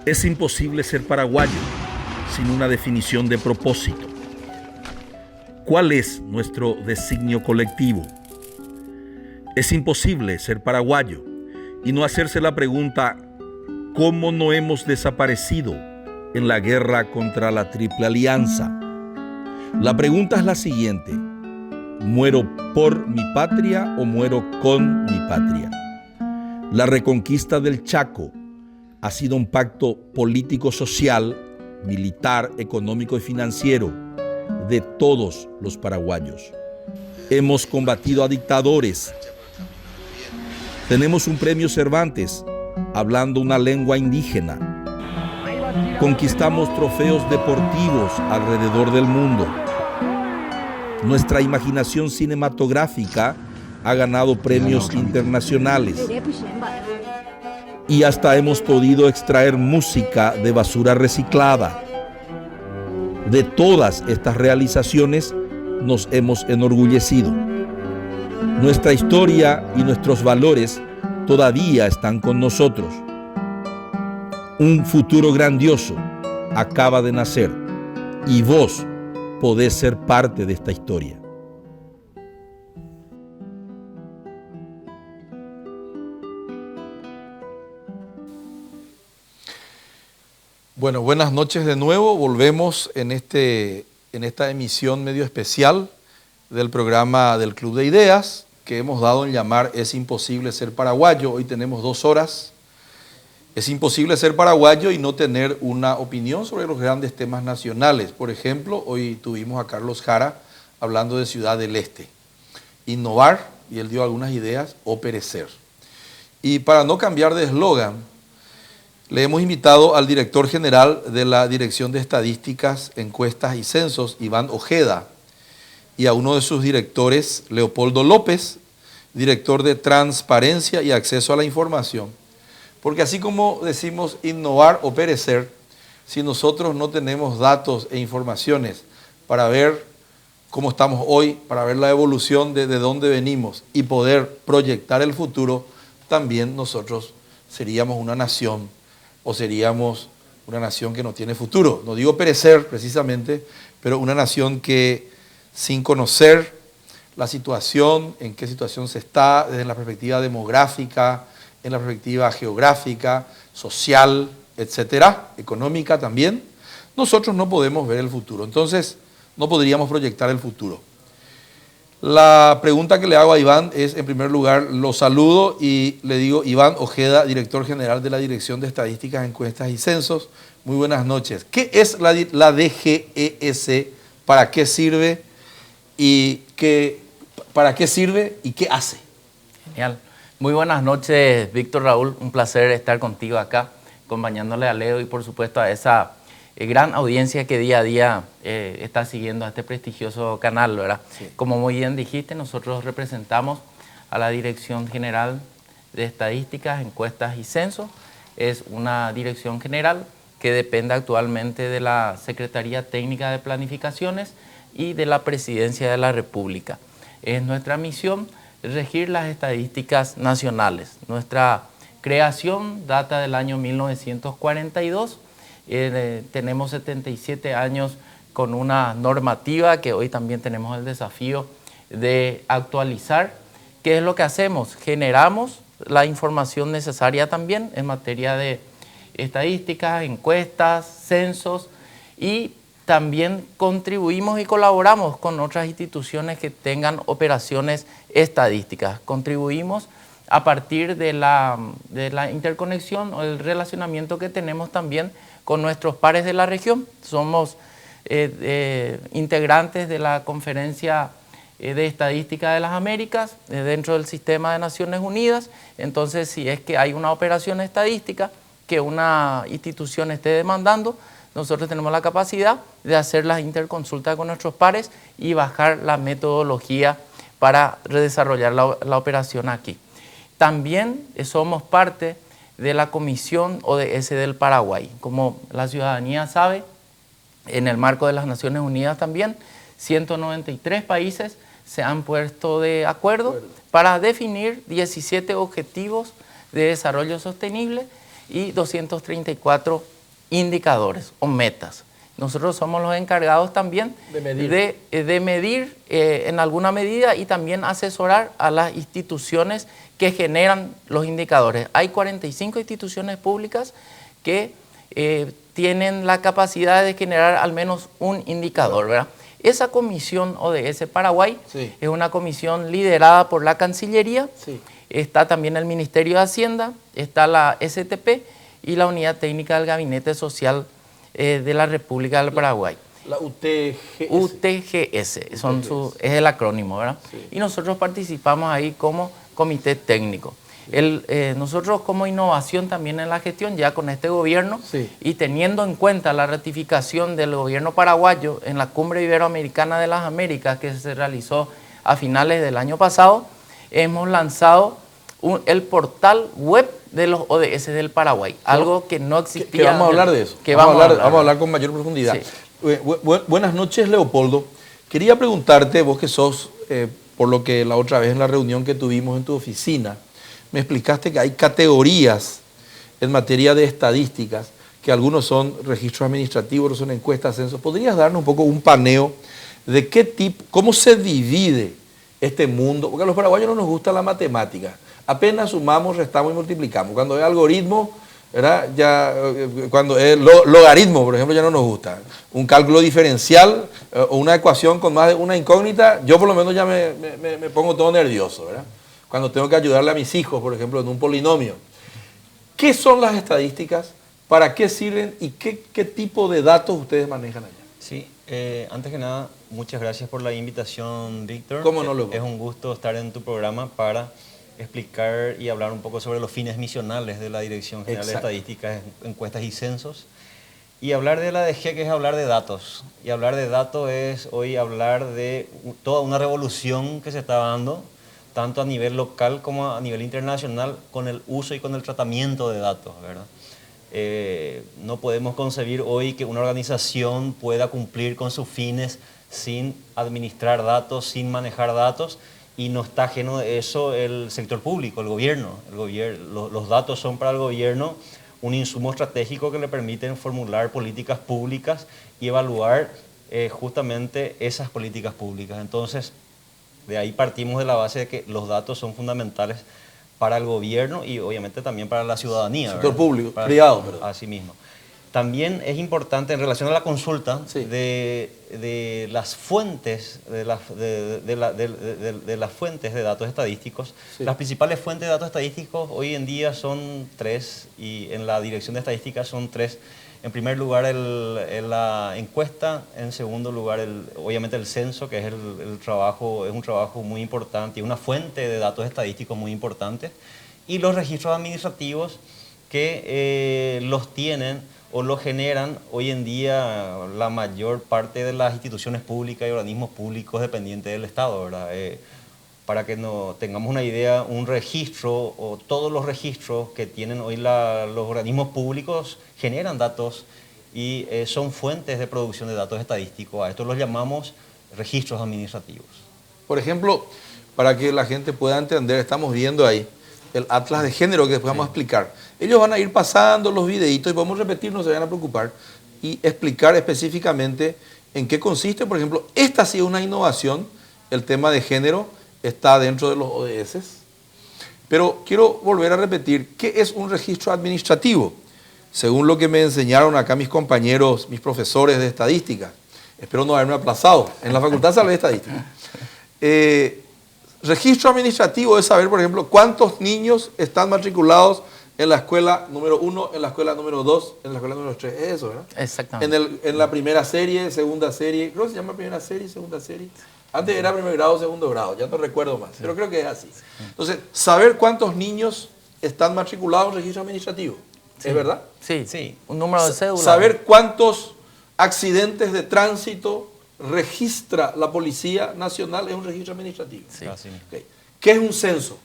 Es imposible ser paraguayo sin una definición de propósito. ¿Cuál es nuestro designio colectivo? Es imposible ser paraguayo y no hacerse la pregunta ¿cómo no hemos desaparecido en la guerra contra la Triple Alianza? La pregunta es la siguiente: ¿muero por mi patria o muero con mi patria? La reconquista del Chaco ha sido un pacto político-social, militar, económico y financiero de todos los paraguayos. Hemos combatido a dictadores. Tenemos un premio Cervantes hablando una lengua indígena. Conquistamos trofeos deportivos alrededor del mundo. Nuestra imaginación cinematográfica ha ganado premios internacionales. Y hasta hemos podido extraer música de basura reciclada. De todas estas realizaciones nos hemos enorgullecido. Nuestra historia y nuestros valores todavía están con nosotros. Un futuro grandioso acaba de nacer y vos podés ser parte de esta historia. Bueno, buenas noches de nuevo. Volvemos en esta emisión medio especial del programa del Club de Ideas que hemos dado en llamar Es imposible ser paraguayo. Hoy tenemos 2 horas. Es imposible ser paraguayo y no tener una opinión sobre los grandes temas nacionales. Por ejemplo, hoy tuvimos a Carlos Jara hablando de Ciudad del Este. Innovar, y él dio algunas ideas, o perecer. Y para no cambiar de eslogan, le hemos invitado al director general de la Dirección de Estadísticas, Encuestas y Censos, Iván Ojeda, y a uno de sus directores, Leopoldo López, director de Transparencia y Acceso a la Información. Porque así como decimos innovar o perecer, si nosotros no tenemos datos e informaciones para ver cómo estamos hoy, para ver la evolución de dónde venimos y poder proyectar el futuro, también nosotros seríamos una nación o seríamos una nación que no tiene futuro. No digo perecer precisamente, pero una nación que sin conocer la situación, en qué situación se está, desde la perspectiva demográfica, en la perspectiva geográfica, social, etcétera, económica también, nosotros no podemos ver el futuro. Entonces, no podríamos proyectar el futuro. La pregunta que le hago a Iván es, en primer lugar, lo saludo y le digo, Iván Ojeda, director general de la Dirección de Estadísticas, Encuestas y Censos. Muy buenas noches. ¿Qué es la DGES? ¿Para qué sirve? ¿Para qué sirve y qué hace? Genial. Muy buenas noches, Víctor Raúl. Un placer estar contigo acá, acompañándole a Leo y por supuesto a esa gran audiencia que día a día está siguiendo a este prestigioso canal, ¿verdad? Sí. Como muy bien dijiste, nosotros representamos a la Dirección General de Estadísticas, Encuestas y Censos. Es una dirección general que depende actualmente de la Secretaría Técnica de Planificaciones y de la Presidencia de la República. Es nuestra misión regir las estadísticas nacionales. Nuestra creación data del año 1942. Tenemos 77 años con una normativa que hoy también tenemos el desafío de actualizar. ¿Qué es lo que hacemos? Generamos la información necesaria también en materia de estadísticas, encuestas, censos, y también contribuimos y colaboramos con otras instituciones que tengan operaciones estadísticas. Contribuimos a partir de la interconexión o el relacionamiento que tenemos también con nuestros pares de la región. Somos integrantes de la Conferencia de Estadística de las Américas dentro del Sistema de Naciones Unidas. Entonces, si es que hay una operación estadística que una institución esté demandando, nosotros tenemos la capacidad de hacer las interconsultas con nuestros pares y bajar la metodología para redesarrollar la operación aquí. También somos parte de la Comisión ODS del Paraguay. Como la ciudadanía sabe, en el marco de las Naciones Unidas también, 193 países se han puesto de acuerdo para definir 17 objetivos de desarrollo sostenible y 234 indicadores o metas. Nosotros somos los encargados también de medir en alguna medida y también asesorar a las instituciones que generan los indicadores. Hay 45 instituciones públicas que tienen la capacidad de generar al menos un indicador, ¿verdad? Esa comisión ODS Paraguay es una comisión liderada por la Cancillería, está también el Ministerio de Hacienda, está la STP y la Unidad Técnica del Gabinete Social de la República del Paraguay. La UTGS. UTGS, es el acrónimo, ¿verdad? Sí. Y nosotros participamos ahí como comité técnico. Nosotros como innovación también en la gestión, ya con este gobierno y teniendo en cuenta la ratificación del gobierno paraguayo en la Cumbre Iberoamericana de las Américas que se realizó a finales del año pasado, hemos lanzado el portal web de los ODS del Paraguay, algo que no existía. Que vamos a hablar de eso. Vamos a hablar con mayor profundidad. Sí. Buenas noches, Leopoldo. Quería preguntarte, vos que sos, por lo que la otra vez en la reunión que tuvimos en tu oficina, me explicaste que hay categorías en materia de estadísticas, que algunos son registros administrativos, otros son encuestas, censos. ¿Podrías darnos un poco un paneo de qué tipo, cómo se divide este mundo? Porque a los paraguayos no nos gusta la matemática. Apenas sumamos, restamos y multiplicamos. Cuando es algoritmo, ¿verdad? Ya, cuando es logaritmo, por ejemplo, ya no nos gusta. Un cálculo diferencial o una ecuación con más de una incógnita, yo por lo menos ya me pongo todo nervioso, ¿verdad? Cuando tengo que ayudarle a mis hijos, por ejemplo, en un polinomio. ¿Qué son las estadísticas? ¿Para qué sirven? ¿Y qué tipo de datos ustedes manejan allá? Sí, antes que nada, muchas gracias por la invitación, Víctor. ¿Cómo no, Leopoldo? Es un gusto estar en tu programa para explicar y hablar un poco sobre los fines misionales de la Dirección General de Estadísticas, Encuestas y Censos. Y hablar de la ADG, que es hablar de datos. Y hablar de datos es hoy hablar de toda una revolución que se está dando, tanto a nivel local como a nivel internacional, con el uso y con el tratamiento de datos, ¿verdad? No podemos concebir hoy que una organización pueda cumplir con sus fines sin administrar datos, sin manejar datos, y no está ajeno de eso el sector público, el gobierno. Los datos son para el gobierno un insumo estratégico que le permiten formular políticas públicas y evaluar justamente esas políticas públicas. Entonces, de ahí partimos de la base de que los datos son fundamentales para el gobierno y obviamente también para la ciudadanía. Sector público, privado. Así mismo. También es importante en relación a la consulta de las fuentes de las fuentes de datos estadísticos. Las principales fuentes de datos estadísticos hoy en día son tres y en la Dirección de Estadísticas son tres. En primer lugar la encuesta, en segundo lugar obviamente el censo, que es un trabajo muy importante y una fuente de datos estadísticos muy importante, y los registros administrativos que los tienen o lo generan hoy en día la mayor parte de las instituciones públicas y organismos públicos dependientes del Estado, ¿verdad? Para que tengamos una idea, un registro o todos los registros que tienen hoy los organismos públicos generan datos y son fuentes de producción de datos estadísticos. A esto los llamamos registros administrativos. Por ejemplo, para que la gente pueda entender, estamos viendo ahí el atlas de género que después vamos a explicar. Ellos van a ir pasando los videitos y podemos repetir, no se vayan a preocupar, y explicar específicamente en qué consiste. Por ejemplo, esta sí es una innovación, el tema de género está dentro de los ODS. Pero quiero volver a repetir, ¿qué es un registro administrativo? Según lo que me enseñaron acá mis compañeros, mis profesores de estadística, espero no haberme aplazado, en la Facultad de Salud de Estadística. Registro administrativo es saber, por ejemplo, cuántos niños están matriculados en la escuela número 1, en la escuela número 2, en la escuela número 3. Es eso, ¿verdad? Exactamente. En la primera serie, segunda serie, creo que se llama primera serie, segunda serie. Antes era primer grado, segundo grado, ya no recuerdo más, pero creo que es así. Entonces, saber cuántos niños están matriculados en registro administrativo, ¿es verdad? Sí, un número de cédula. Saber cuántos accidentes de tránsito registra la Policía Nacional es un registro administrativo. Sí. Okay. ¿Qué es un censo?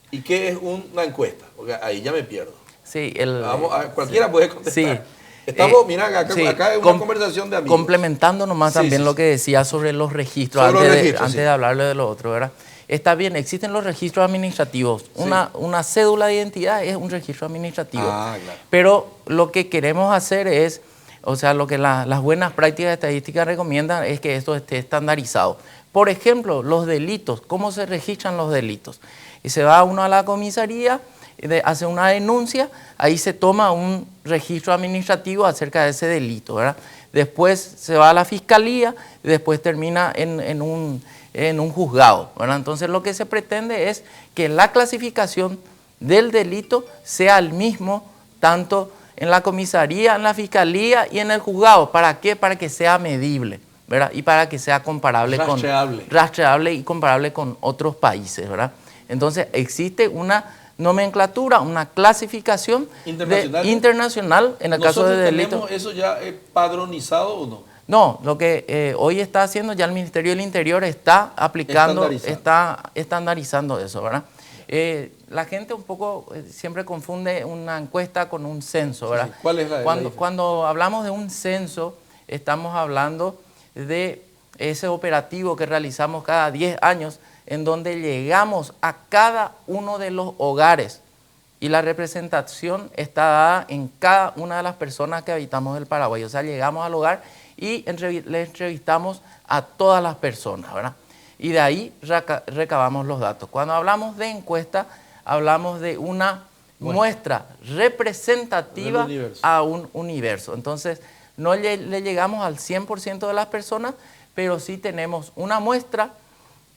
¿Y qué es una encuesta? Porque ahí ya me pierdo. Sí, cualquiera puede contestar. Sí. Estamos, mira, acá es una conversación de amigos. Complementando nomás también lo que decía sobre los registros, antes de hablarle de lo otro, ¿verdad? Está bien, existen los registros administrativos. Sí. Una cédula de identidad es un registro administrativo. Ah, claro. Pero lo que queremos hacer es, o sea, lo que las buenas prácticas estadísticas recomiendan es que esto esté estandarizado. Por ejemplo, los delitos, ¿cómo se registran los delitos? Y se va uno a la comisaría, hace una denuncia, ahí se toma un registro administrativo acerca de ese delito, ¿verdad? Después se va a la fiscalía y después termina en un juzgado, ¿verdad? Entonces lo que se pretende es que la clasificación del delito sea el mismo tanto en la comisaría, en la fiscalía y en el juzgado. ¿Para qué? Para que sea medible, ¿verdad? Y para que sea comparable rastreable y comparable con otros países, ¿verdad? Entonces existe una nomenclatura, una clasificación internacional en el caso de delitos. ¿Nosotros tenemos eso ya padronizado o no? No, lo que hoy está haciendo ya el Ministerio del Interior está aplicando, está estandarizando eso, ¿verdad? La gente un poco siempre confunde una encuesta con un censo, ¿verdad? Sí. ¿Cuál es la cuando hablamos de un censo, estamos hablando de ese operativo que realizamos cada 10 años, en donde llegamos a cada uno de los hogares y la representación está dada en cada una de las personas que habitamos el Paraguay. O sea, llegamos al hogar y le entrevistamos a todas las personas, ¿verdad? Y de ahí recabamos los datos. Cuando hablamos de encuesta, hablamos de una muestra representativa a un universo. Entonces, no le llegamos al 100% de las personas, pero sí tenemos una muestra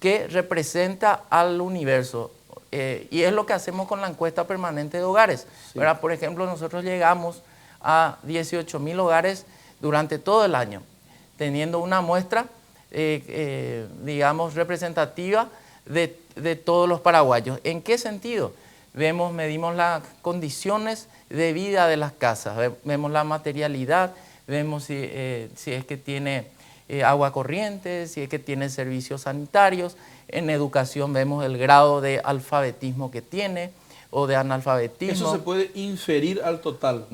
que representa al universo. Y es lo que hacemos con la encuesta permanente de hogares. Sí. Por ejemplo, nosotros llegamos a 18.000 hogares durante todo el año, teniendo una muestra, digamos, representativa de todos los paraguayos. ¿En qué sentido? Medimos las condiciones de vida de las casas, vemos la materialidad, vemos si es que tiene agua corriente, si es que tiene servicios sanitarios. En educación vemos el grado de alfabetismo que tiene o de analfabetismo. Eso se puede inferir al total.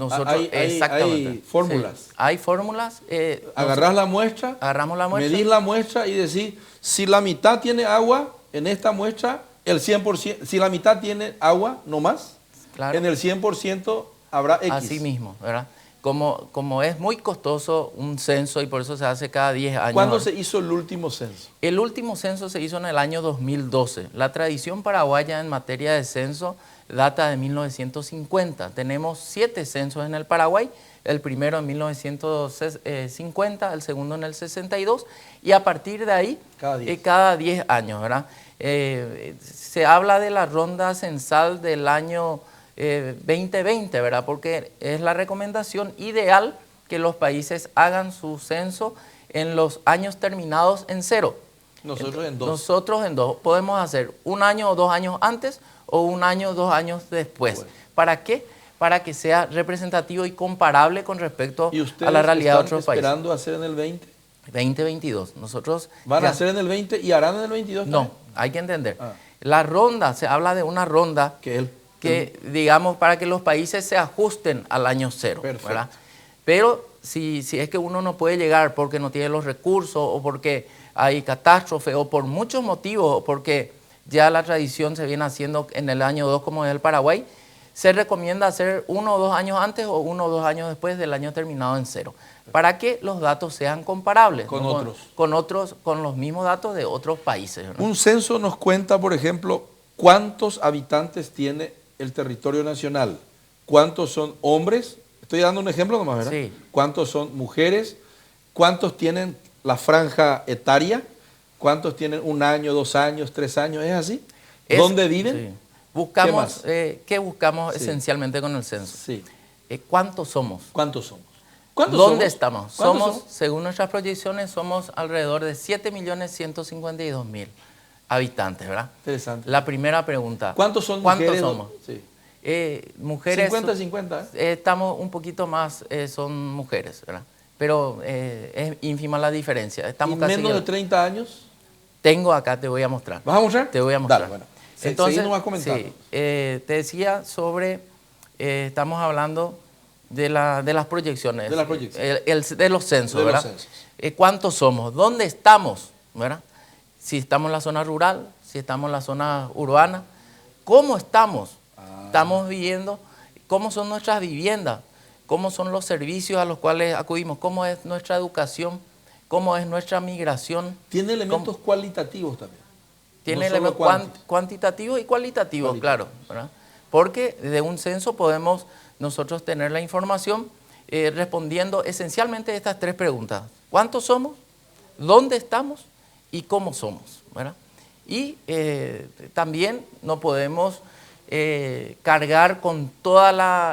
Exactamente. Hay fórmulas. Sí, hay fórmulas. Agarrás la muestra, agarramos la muestra, medís la muestra y decís, si la mitad tiene agua, en esta muestra, el 100%, si la mitad tiene agua, no más, claro, en el 100% habrá X. Así mismo, ¿verdad? Como es muy costoso un censo y por eso se hace cada 10 años. ¿Cuándo se hizo el último censo? El último censo se hizo en el año 2012. La tradición paraguaya en materia de censo data de 1950. Tenemos 7 censos en el Paraguay, el primero en 1950, el segundo en el 62, y a partir de ahí, cada 10 años, ¿verdad? Se habla de la ronda censal del año 2020, ¿verdad? Porque es la recomendación ideal que los países hagan su censo en los años terminados en 0. Nosotros en 2. Nosotros en 2. Podemos hacer 1 año o 2 años antes o 1 año o 2 años después. Bueno. ¿Para qué? Para que sea representativo y comparable con respecto a la realidad de otros países. ¿Y ustedes están esperando hacer en el 20? 2022. Nosotros ¿van a hacer en el 20 y harán en el 22 también? No, hay que entender. La ronda, se habla de una ronda que digamos, para que los países se ajusten al año 0. Perfecto. ¿Verdad? Pero si es que uno no puede llegar porque no tiene los recursos o porque hay catástrofe o por muchos motivos, o porque ya la tradición se viene haciendo en el año 2 como es el Paraguay, se recomienda hacer 1 o 2 años antes o 1 o 2 años después del año terminado en 0, para que los datos sean comparables con otros, con los mismos datos de otros países, ¿no? Un censo nos cuenta, por ejemplo, cuántos habitantes tiene el territorio nacional, cuántos son hombres, estoy dando un ejemplo nomás, ¿verdad? Sí. Cuántos son mujeres, cuántos tienen la franja etaria, cuántos tienen 1 año, 2 años, 3 años, ¿es así? ¿Dónde viven? Sí. Buscamos, ¿qué buscamos esencialmente con el censo? Sí. ¿Cuántos somos? ¿Cuántos somos? ¿Dónde estamos? Según nuestras proyecciones, somos alrededor de 7.152.000 habitantes, ¿verdad? Interesante. La primera pregunta. ¿Cuántos son mujeres? ¿Cuántos somos? Sí. Mujeres. 50-50. Estamos un poquito más, son mujeres, ¿verdad? Pero es ínfima la diferencia. Estamos ¿Y casi menos de 30 años? Tengo acá, te voy a mostrar. ¿Vas a mostrar? Te voy a mostrar. Dale, bueno. Entonces, seguimos más comentando. Sí, te decía sobre, estamos hablando de las proyecciones. De las proyecciones. De los censos, de ¿verdad? Los censos. ¿Cuántos somos? ¿Dónde estamos? ¿Verdad? Si estamos en la zona rural, si estamos en la zona urbana, cómo estamos, estamos viviendo, cómo son nuestras viviendas, cómo son los servicios a los cuales acudimos, cómo es nuestra educación, cómo es nuestra migración. Tiene elementos cualitativos también. Tiene no elementos cuantitativos y cualitativos, claro, ¿verdad? Porque de un censo podemos nosotros tener la información respondiendo esencialmente estas tres preguntas. ¿Cuántos somos? ¿Dónde estamos? ¿Y cómo somos? ¿Verdad? Y también no podemos cargar con todo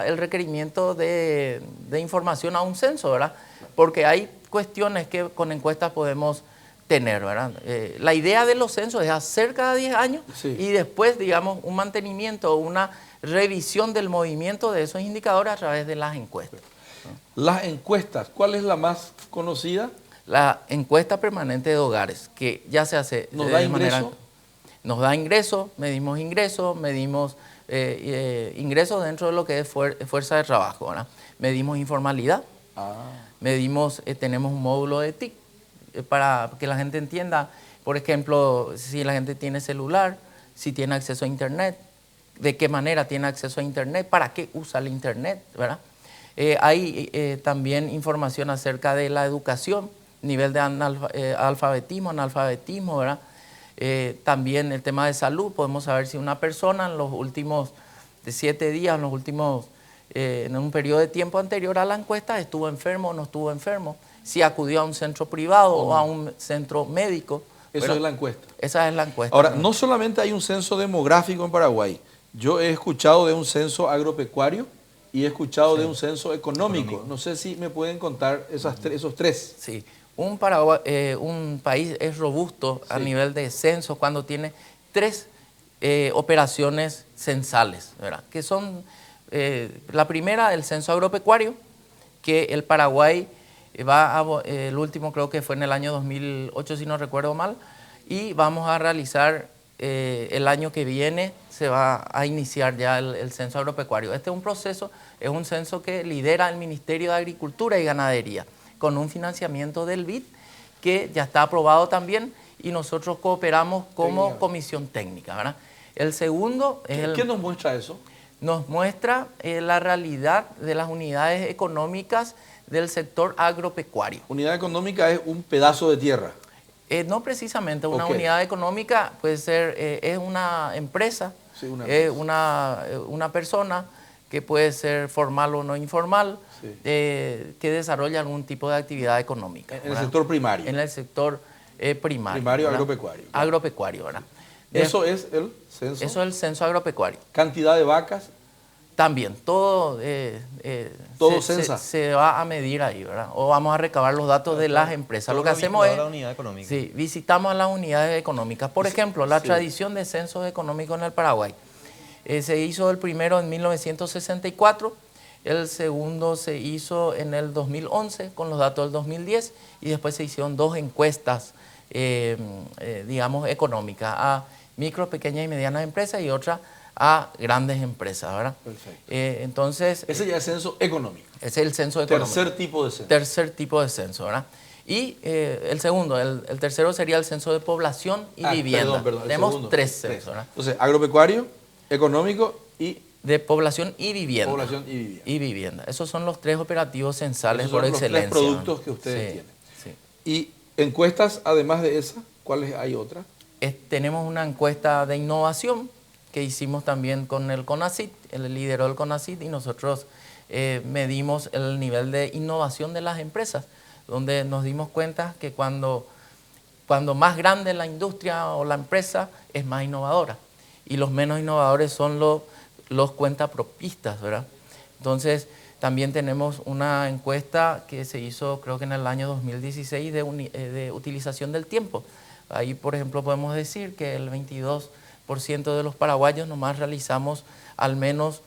el requerimiento de información a un censo, ¿verdad? Porque hay cuestiones que con encuestas podemos tener, ¿verdad? La idea de los censos es hacer cada 10 años y después, digamos, un mantenimiento, una revisión del movimiento de esos indicadores a través de las encuestas. Las encuestas, ¿cuál es la más conocida? La encuesta permanente de hogares, que ya se hace ¿Nos da ingreso? Nos da ingresos, medimos ingresos dentro de lo que es fuerza de trabajo, ¿verdad? Medimos informalidad, medimos, tenemos un módulo de TIC para que la gente entienda, por ejemplo, si la gente tiene celular, si tiene acceso a internet, de qué manera tiene acceso a internet, para qué usa el internet, ¿verdad? Hay también información acerca de la educación, nivel de analfabetismo, ¿verdad? También el tema de salud, podemos saber si una persona en los últimos 7 días, en un periodo de tiempo anterior a la encuesta, estuvo enfermo o no estuvo enfermo, si acudió a un centro privado o a un centro médico. Eso es la encuesta. Esa es la encuesta. Ahora, no solamente hay un censo demográfico en Paraguay, yo he escuchado de un censo agropecuario y he escuchado de un censo económico. No sé si me pueden contar esos tres. Sí, un país es robusto a nivel de censo cuando tiene 3 operaciones censales, ¿verdad? Que son, la primera, el censo agropecuario, que el Paraguay el último creo que fue en el año 2008, si no recuerdo mal, y vamos a realizar el año que viene, se va a iniciar ya el censo agropecuario. Este es un proceso, es un censo que lidera el Ministerio de Agricultura y Ganadería, con un financiamiento del BID que ya está aprobado también y nosotros cooperamos como comisión técnica, ¿verdad? El segundo es ¿Qué nos muestra eso? Nos muestra la realidad de las unidades económicas del sector agropecuario. Unidad económica es un pedazo de tierra. No precisamente, una unidad económica puede ser, es una empresa, una persona que puede ser formal o no informal, que desarrolla algún tipo de actividad económica. En el sector primario. En el sector primario. Primario, ¿verdad? Agropecuario. Agropecuario, ¿verdad? Eso es el censo. Eso es el censo agropecuario. Cantidad de vacas. También, todo se va a medir ahí, ¿verdad? O vamos a recabar los datos de las empresas. Lo que hacemos es, visitamos a las unidades económicas. Por ejemplo, la tradición de censos económicos en el Paraguay. Se hizo el primero en 1964, el segundo se hizo en el 2011 con los datos del 2010 y después se hicieron 2 encuestas, digamos, económicas a micro, pequeñas y medianas empresas y otra a grandes empresas, ¿verdad? Perfecto. Entonces... Ese ya es censo económico. Ese es el censo económico. Tercer tipo de censo. Tercer tipo de censo, ¿verdad? Y el segundo, el tercero sería el censo de población y vivienda. Perdón, tenemos 3 censos, ¿verdad? Entonces, agropecuario, económico y... De población y vivienda. Población y vivienda. Y vivienda. Esos son los 3 operativos censales por excelencia. Los 3 productos que ustedes tienen. Sí. Y encuestas, además de esa, ¿cuáles hay otras? Tenemos una encuesta de innovación que hicimos también con el CONACYT, el lideró el CONACYT, y nosotros medimos el nivel de innovación de las empresas, donde nos dimos cuenta que cuando más grande la industria o la empresa es más innovadora, y los menos innovadores son los cuentapropistas, ¿verdad? Entonces, también tenemos una encuesta que se hizo, creo que en el año 2016, de utilización del tiempo. Ahí, por ejemplo, podemos decir que el 22% de los paraguayos nomás realizamos al menos,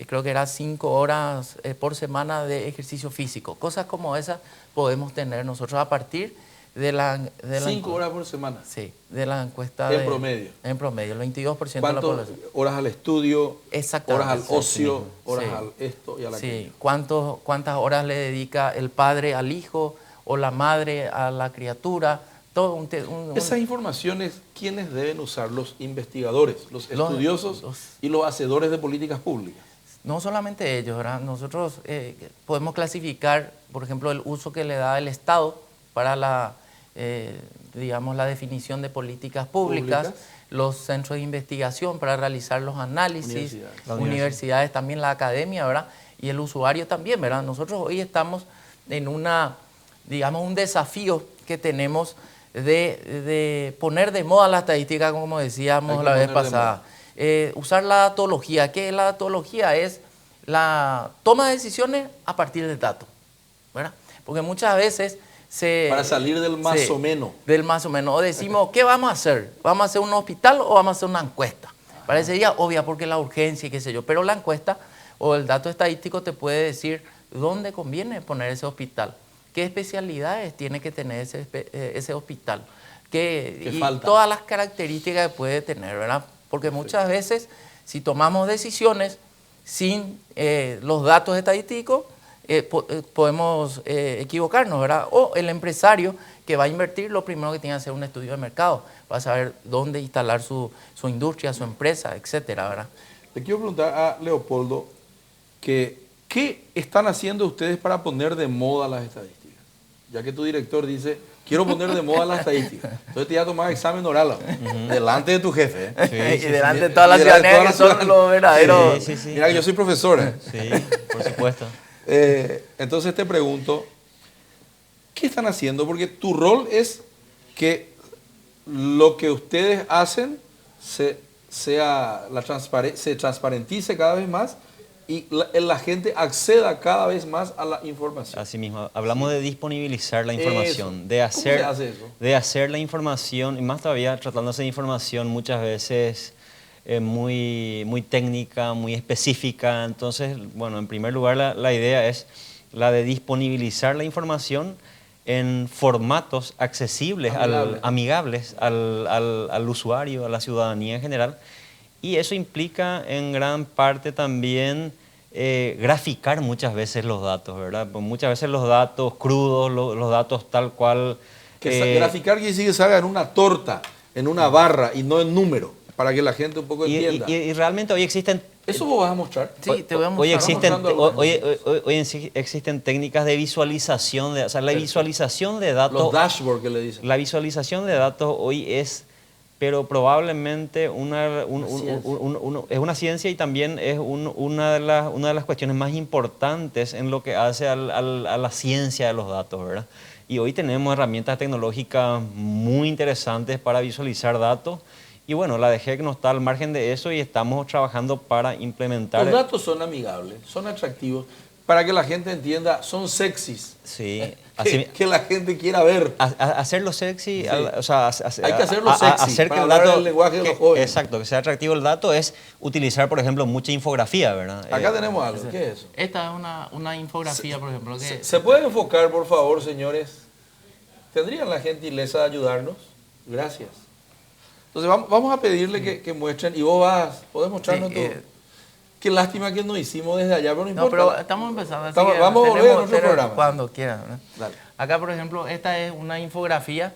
creo que era 5 horas por semana de ejercicio físico. Cosas como esas podemos tener nosotros a partir de la 5 horas por semana. Sí, de la encuesta. En promedio. En promedio, el 22% de la población. Horas al estudio, exactamente, horas al ocio, horas al esto y a la sí, cuántas horas le dedica el padre al hijo o la madre a la criatura. todo Esas informaciones, ¿quiénes deben usar? Los investigadores, los estudiosos y los hacedores de políticas públicas. No solamente ellos, ¿verdad? Nosotros podemos clasificar, por ejemplo, el uso que le da el Estado para la, digamos, la definición de políticas públicas, los centros de investigación para realizar los análisis, universidades también, la academia, ¿verdad? Y el usuario también, ¿verdad? Nosotros hoy estamos en digamos, un desafío que tenemos de poner de moda la estadística, como decíamos la vez pasada. Usar la datología. ¿Qué es la datología? Es la toma de decisiones a partir de datos, ¿verdad? Porque muchas veces para salir del más o menos. Del más o menos. O decimos, ¿qué vamos a hacer? ¿Vamos a hacer un hospital o vamos a hacer una encuesta? Parecería obvia porque la urgencia y qué sé yo, pero la encuesta o el dato estadístico te puede decir dónde conviene poner ese hospital, qué especialidades tiene que tener ese hospital, y falta? Todas las características que puede tener, ¿verdad? Porque muchas veces, si tomamos decisiones sin los datos estadísticos, podemos equivocarnos, ¿verdad? O el empresario que va a invertir, lo primero que tiene que hacer es un estudio de mercado, para saber dónde instalar su industria, su empresa, etcétera, ¿verdad? Le quiero preguntar a Leopoldo que ¿qué están haciendo ustedes para poner de moda las estadísticas? Ya que tu director dice, quiero poner de moda las estadísticas. Entonces te iba a tomar examen oral delante de tu jefe. Y delante de toda la ciudadanía, que son los verdaderos. Mira que yo soy profesor. Sí, por supuesto. Entonces te pregunto, ¿qué están haciendo? Porque tu rol es que lo que ustedes hacen se transparentice cada vez más y la gente acceda cada vez más a la información. Así mismo, hablamos de disponibilizar la información, ¿Cómo se hace eso? de hacer la información, y más todavía tratándose de información muchas veces muy técnica, muy específica. Entonces, bueno, en primer lugar la idea es la de disponibilizar la información en formatos accesibles, amigables al usuario, a la ciudadanía en general. Y eso implica en gran parte también graficar muchas veces los datos, ¿verdad? Pues muchas veces los datos crudos, los datos tal cual... graficar quiere decir que salga en una torta, en una barra y no en número, para que la gente un poco entienda. Y realmente hoy existen... ¿Eso vos vas a mostrar? Sí, te voy a mostrar. Hoy existen técnicas de visualización, o sea, la visualización de datos... Los dashboards que le dicen. La visualización de datos hoy es... pero probablemente es una ciencia y también es una de las cuestiones más importantes en lo que hace a la ciencia de los datos, ¿verdad? Y hoy tenemos herramientas tecnológicas muy interesantes para visualizar datos. Y bueno, la DGEC no está al margen de eso y estamos trabajando para implementar... Los datos son amigables, son atractivos, para que la gente entienda, son sexys. Sí. Que la gente quiera ver. Hacerlo sexy, Sí. O sea, hay que hacerlo sexy, hacer para que el hablar dato... el lenguaje de los jóvenes. Exacto, que sea atractivo el dato es utilizar, por ejemplo, mucha infografía, ¿verdad? Acá tenemos algo, ¿qué es eso? Esta es una infografía, por ejemplo. Que ¿Se puede enfocar, por favor, señores? ¿Tendrían la gentileza de ayudarnos? Gracias. Entonces vamos a pedirle que muestren, y vos podés mostrarnos todo. Qué lástima que no hicimos desde allá, pero no importa. pero estamos empezando. Así Vamos a volver a nuestro programa. Cuando quieran, ¿verdad? Dale. Acá, por ejemplo, esta es una infografía.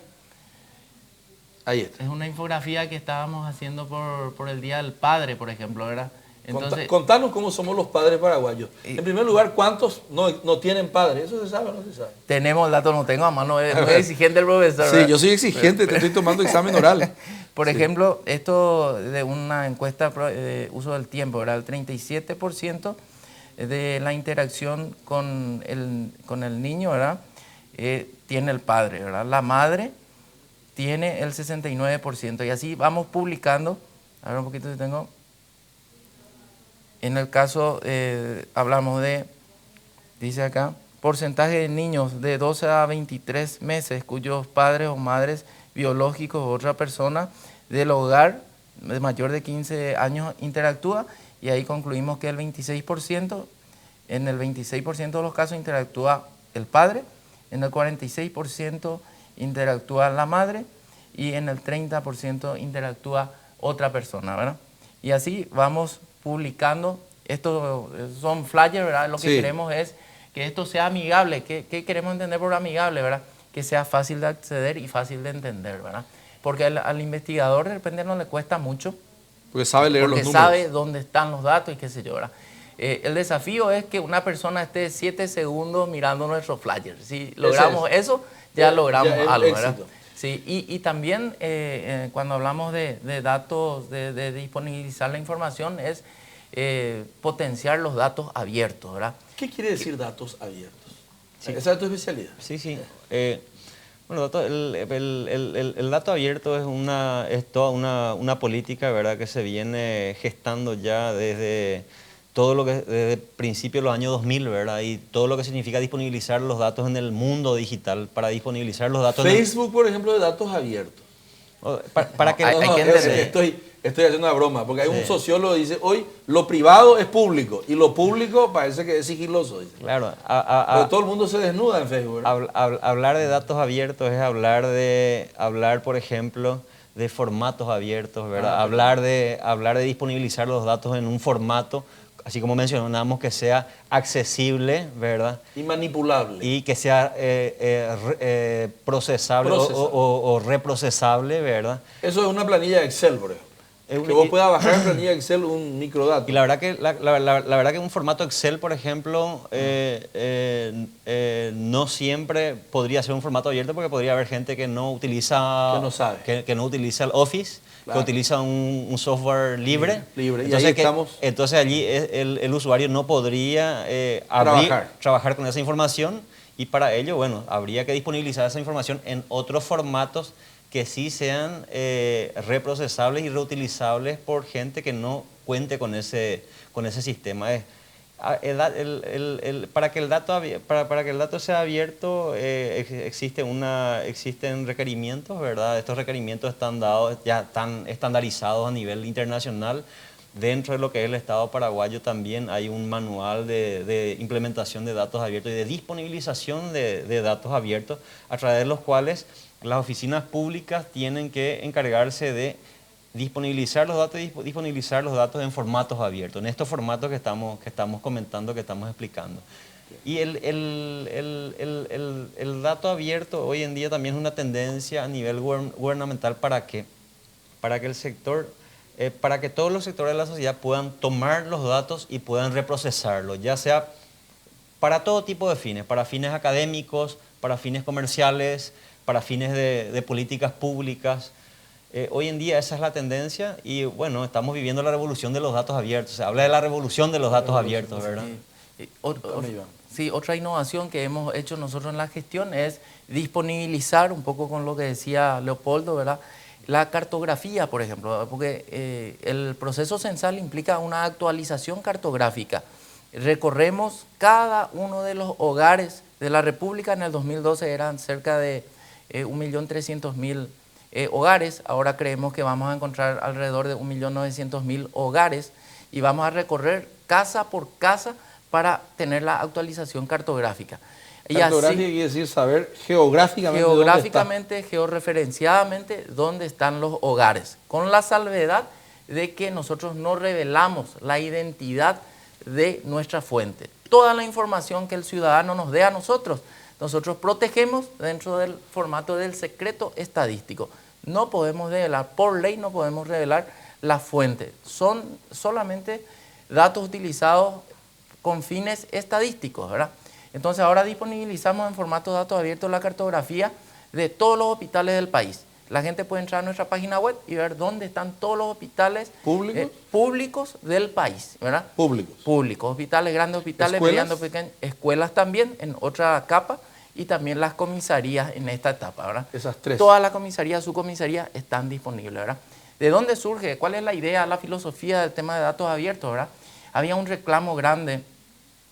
Ahí está. Es una infografía que estábamos haciendo por el Día del Padre, por ejemplo, ¿verdad? Entonces, Contanos cómo somos los padres paraguayos. En primer lugar, ¿cuántos no tienen padre? ¿Eso se sabe o no se sabe? tenemos el dato, no tengo a mano, es muy exigente el profesor. Sí, ¿verdad? yo soy exigente, te estoy tomando examen oral. Por ejemplo, esto de una encuesta de uso del tiempo, ¿verdad? El 37% de la interacción con el niño, ¿verdad? Tiene el padre, ¿verdad? La madre tiene el 69%. Y así vamos publicando. A ver un poquito si tengo. En el caso, hablamos de, dice acá, porcentaje de niños de 12 a 23 meses cuyos padres o madres biológicos o otra persona del hogar de mayor de 15 años interactúa, y ahí concluimos que el 26%, en el 26% de los casos interactúa el padre, en el 46% interactúa la madre y en el 30% interactúa otra persona, ¿verdad? Y así vamos publicando. Estos son flyers, ¿verdad? Lo que queremos es que esto sea amigable. ¿Qué queremos entender por amigable, verdad? que sea fácil de acceder y fácil de entender, ¿verdad? Porque al investigador de repente no le cuesta mucho. Porque sabe leer los Porque números. sabe dónde están los datos y qué sé yo, ¿verdad? El desafío es que una persona esté 7 segundos mirando nuestro flyer. Si logramos eso, ya logramos algo, ¿verdad? Sí, y también cuando hablamos de datos, de disponibilizar la información, es potenciar los datos abiertos, ¿verdad? ¿Qué quiere decir datos abiertos? Sí. Esa es tu especialidad. Sí, sí. Bueno, el dato abierto es toda una política, ¿verdad?, que se viene gestando ya desde todo lo que desde principios de los años 2000, ¿verdad? Y todo lo que significa disponibilizar los datos en el mundo digital, para disponibilizar los datos Facebook, por ejemplo, de datos abiertos. para que hay que entender. Estoy haciendo una broma, porque hay un sociólogo que dice, hoy lo privado es público y lo público parece que es sigiloso. Dice. Claro, Pero todo el mundo se desnuda en Facebook. hablar de datos abiertos es hablar, por ejemplo, de formatos abiertos, ¿verdad? Hablar de disponibilizar los datos en un formato, así como mencionamos, que sea accesible, ¿verdad? Y manipulable. Y que sea procesable o reprocesable, ¿verdad? Eso es una planilla de Excel, por ejemplo. Que vos puedas bajar en planilla de Excel un microdato. Y la verdad que un formato Excel, por ejemplo, no siempre podría ser un formato abierto, porque podría haber gente que no utiliza, que no sabe, que no utiliza el Office, claro, que utiliza un software libre. Libre. Entonces, y ahí estamos. Entonces allí el usuario no podría trabajar con esa información, y para ello, bueno, habría que disponibilizar esa información en otros formatos que sí sean reprocesables y reutilizables por gente que no cuente con ese sistema. Para que el dato sea abierto, existen requerimientos, ¿verdad? Estos requerimientos están dados, ya están estandarizados a nivel internacional. Dentro de lo que es el Estado paraguayo también hay un manual de implementación de datos abiertos y de disponibilización de datos abiertos, a través de los cuales las oficinas públicas tienen que encargarse de disponibilizar los datos en formatos abiertos, en estos formatos que estamos comentando, que estamos explicando. Y el dato abierto hoy en día también es una tendencia a nivel gubernamental para que el sector, para que todos los sectores de la sociedad puedan tomar los datos y puedan reprocesarlos, ya sea para todo tipo de fines, para fines académicos, para fines comerciales, para fines de políticas públicas. Hoy en día esa es la tendencia, y bueno, estamos viviendo la revolución de los datos abiertos. Se habla de la revolución de los datos abiertos, ¿verdad? Sí, otra innovación que hemos hecho nosotros en la gestión es disponibilizar, un poco con lo que decía Leopoldo, ¿verdad?, la cartografía, por ejemplo, porque el proceso censal implica una actualización cartográfica. Recorremos cada uno de los hogares de la República. En el 2012 eran cerca de 1.300.000 hogares. Ahora creemos que vamos a encontrar alrededor de 1.900.000 hogares, y vamos a recorrer casa por casa para tener la actualización cartográfica. Cartográfica quiere decir saber geográficamente dónde está. Georreferenciadamente dónde están los hogares, con la salvedad de que nosotros no revelamos la identidad de nuestra fuente. Toda la información que el ciudadano nos dé a nosotros protegemos dentro del formato del secreto estadístico. No podemos revelar, por ley no podemos revelar la fuente. Son solamente datos utilizados con fines estadísticos, ¿verdad? Entonces ahora disponibilizamos en formato de datos abiertos la cartografía de todos los hospitales del país. La gente puede entrar a nuestra página web y ver dónde están todos los hospitales públicos del país, ¿verdad? Públicos, hospitales grandes, hospitales medianos, pequeños, escuelas también en otra capa, y también las comisarías en esta etapa, ¿verdad? Esas tres. Todas las comisarías, subcomisarías están disponibles, ¿verdad? ¿De dónde surge? ¿Cuál es la idea, la filosofía del tema de datos abiertos, ¿verdad? Había un reclamo grande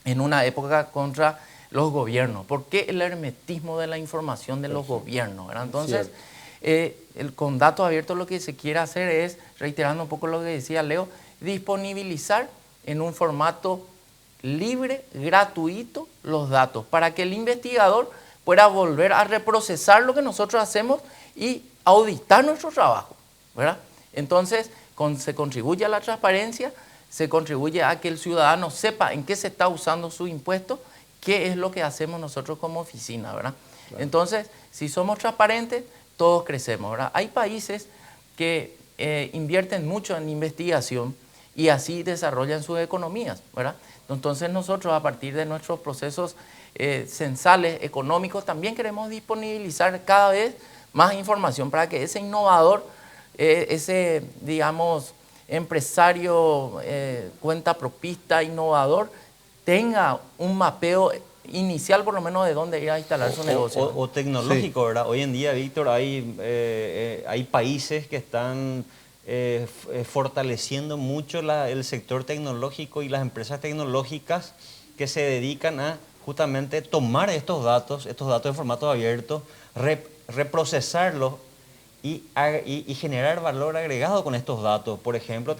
en una época contra los gobiernos. ¿Por qué el hermetismo de la información de los gobiernos, ¿verdad? Entonces, con datos abiertos lo que se quiere hacer es, reiterando un poco lo que decía Leo, disponibilizar en un formato libre, gratuito, los datos, para que el investigador pueda volver a reprocesar lo que nosotros hacemos y auditar nuestro trabajo, ¿verdad? Entonces, se contribuye a la transparencia, se contribuye a que el ciudadano sepa en qué se está usando su impuesto, qué es lo que hacemos nosotros como oficina, ¿verdad? Claro. Entonces, Si somos transparentes, todos crecemos, ¿verdad? Hay países que invierten mucho en investigación y así desarrollan sus economías, ¿verdad? Entonces nosotros, a partir de nuestros procesos censales, económicos, también queremos disponibilizar cada vez más información para que ese innovador, ese, digamos, empresario, cuentapropista, innovador, tenga un mapeo inicial por lo menos de dónde ir a instalar su negocio. O tecnológico, ¿verdad? Hoy en día, Víctor, hay países que están fortaleciendo mucho el sector tecnológico y las empresas tecnológicas que se dedican a justamente tomar estos datos en formato abierto, reprocesarlos y generar valor agregado con estos datos. Por ejemplo,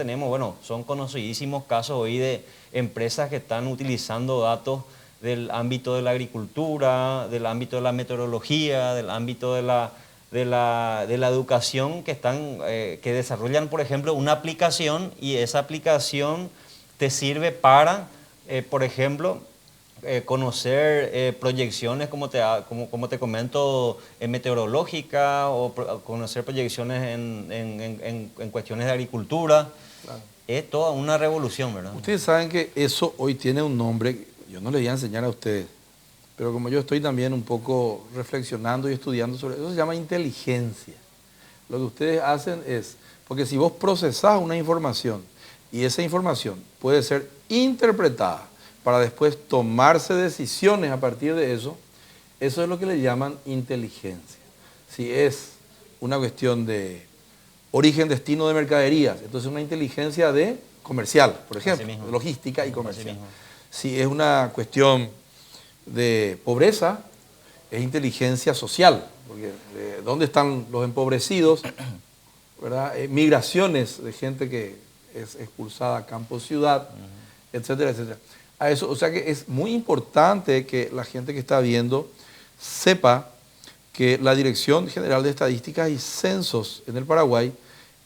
son conocidísimos casos hoy de empresas que están utilizando datos del ámbito de la agricultura, del ámbito de la meteorología, del ámbito de la educación, que desarrollan, por ejemplo, una aplicación, y esa aplicación te sirve para, por ejemplo, conocer proyecciones, como te comento, meteorológicas, o conocer proyecciones en cuestiones de agricultura. Claro. Es toda una revolución, ¿verdad? Ustedes saben que eso hoy tiene un nombre, yo no les voy a enseñar a ustedes, pero como yo estoy también un poco reflexionando y estudiando sobre eso, se llama inteligencia. Lo que ustedes hacen es, porque si vos procesás una información y esa información puede ser interpretada para después tomarse decisiones a partir de eso, eso es lo que le llaman inteligencia. Si es una cuestión de origen, destino de mercaderías, entonces una inteligencia de comercial, por ejemplo, de logística y comercial. Si es una cuestión de pobreza, es inteligencia social, porque ¿dónde están los empobrecidos? ¿Verdad? Migraciones de gente que es expulsada a campo-ciudad, etcétera, etcétera. A eso, o sea que es muy importante que la gente que está viendo sepa que la Dirección General de Estadísticas y Censos en el Paraguay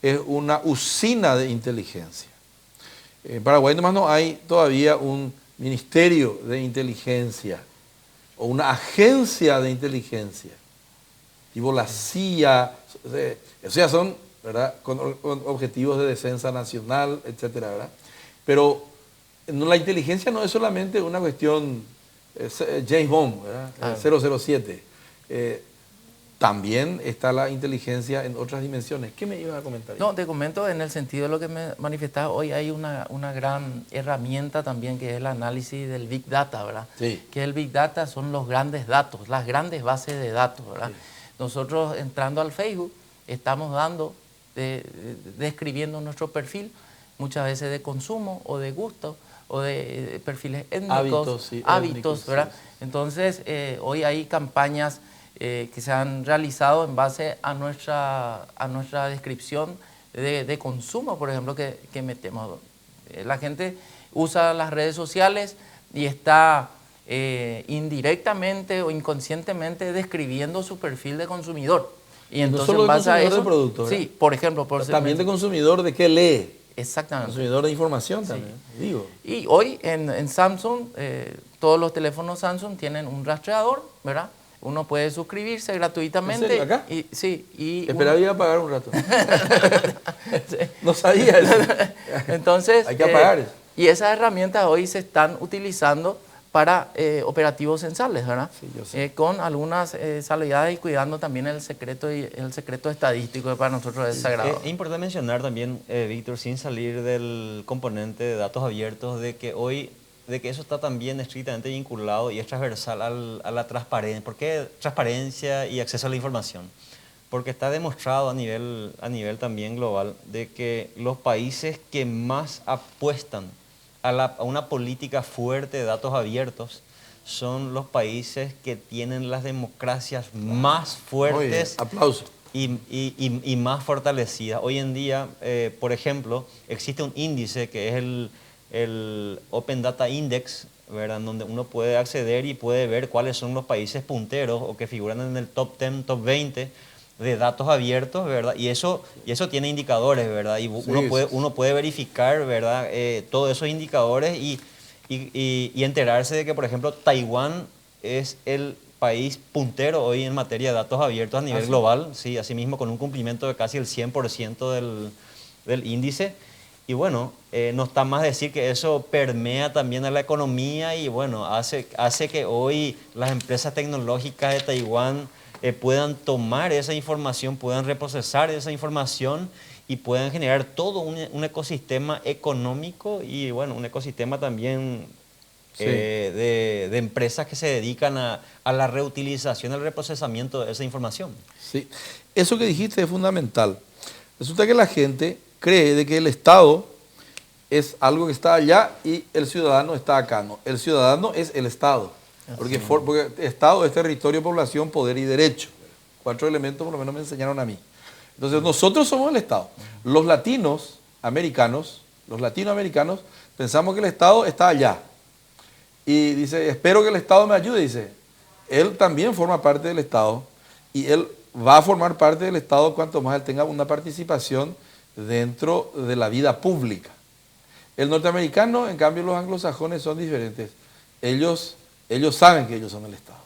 es una usina de inteligencia. En Paraguay nomás no hay todavía un ministerio de inteligencia o una agencia de inteligencia, tipo la CIA, o sea, son, ¿verdad?, con objetivos de defensa nacional, etcétera, ¿verdad? Pero la inteligencia no es solamente una cuestión James Bond, ¿verdad? 007. También está la inteligencia en otras dimensiones. ¿Qué me ibas a comentar? No, te comento en el sentido de lo que me manifestaba hoy. Hay una gran herramienta también, que es el análisis del Big Data, ¿verdad? Sí. Que el Big Data son los grandes datos, las grandes bases de datos, ¿verdad? Sí. Nosotros, entrando al Facebook, estamos describiendo nuestro perfil, muchas veces de consumo o de gusto, o de perfiles étnicos, hábitos, ¿verdad? Sí. Entonces, hoy hay campañas que se han realizado en base a nuestra descripción de consumo, por ejemplo, que metemos. La gente usa las redes sociales y está indirectamente o inconscientemente describiendo su perfil de consumidor. Y entonces, no solo en base a eso, de productos, ¿verdad? Sí, por ejemplo. También de consumidor de qué lee. Exactamente. Consumidor de información también, sí. Digo. Y hoy en Samsung, todos los teléfonos Samsung tienen un rastreador, ¿verdad? Uno puede suscribirse gratuitamente. ¿En serio? ¿Acá? Esperaba ir a pagar un rato. No sabía eso. Entonces, hay que pagar eso. Y esas herramientas hoy se están utilizando para operativos censales, ¿verdad? Sí, yo sé. Con algunas salvedades y cuidando también el secreto estadístico, que para nosotros es sagrado. Es importante mencionar también, Víctor, sin salir del componente de datos abiertos, de que eso está también estrictamente vinculado y es transversal a la transparencia. ¿Por qué transparencia y acceso a la información? Porque está demostrado a nivel también global de que los países que más apuestan a una política fuerte de datos abiertos son los países que tienen las democracias más fuertes. Aplausos. Y más fortalecidas. Hoy en día, por ejemplo, existe un índice que es el Open Data Index, ¿verdad?, donde uno puede acceder y puede ver cuáles son los países punteros o que figuran en el top 10, top 20 de datos abiertos, ¿verdad? Y eso tiene indicadores, ¿verdad? Y uno puede verificar, ¿verdad?, todos esos indicadores y enterarse de que, por ejemplo, Taiwán es el país puntero hoy en materia de datos abiertos a nivel global, sí, asimismo con un cumplimiento de casi el 100% del índice. Y bueno, no está más decir que eso permea también a la economía y bueno, hace que hoy las empresas tecnológicas de Taiwán puedan tomar esa información, puedan reprocesar esa información y puedan generar todo un ecosistema económico y bueno, un ecosistema también de empresas que se dedican a la reutilización, al reprocesamiento de esa información. Sí, eso que dijiste es fundamental. Resulta que la gente cree de que el Estado es algo que está allá y el ciudadano está acá. No, el ciudadano es el Estado. Porque Estado es territorio, población, poder y derecho. 4 elementos por lo menos me enseñaron a mí. Entonces nosotros somos el Estado. Los latinoamericanos pensamos que el Estado está allá. Y dice, espero que el Estado me ayude, dice. Él también forma parte del Estado y él va a formar parte del Estado cuanto más él tenga una participación dentro de la vida pública. El norteamericano, en cambio, los anglosajones son diferentes. Ellos saben que ellos son el Estado.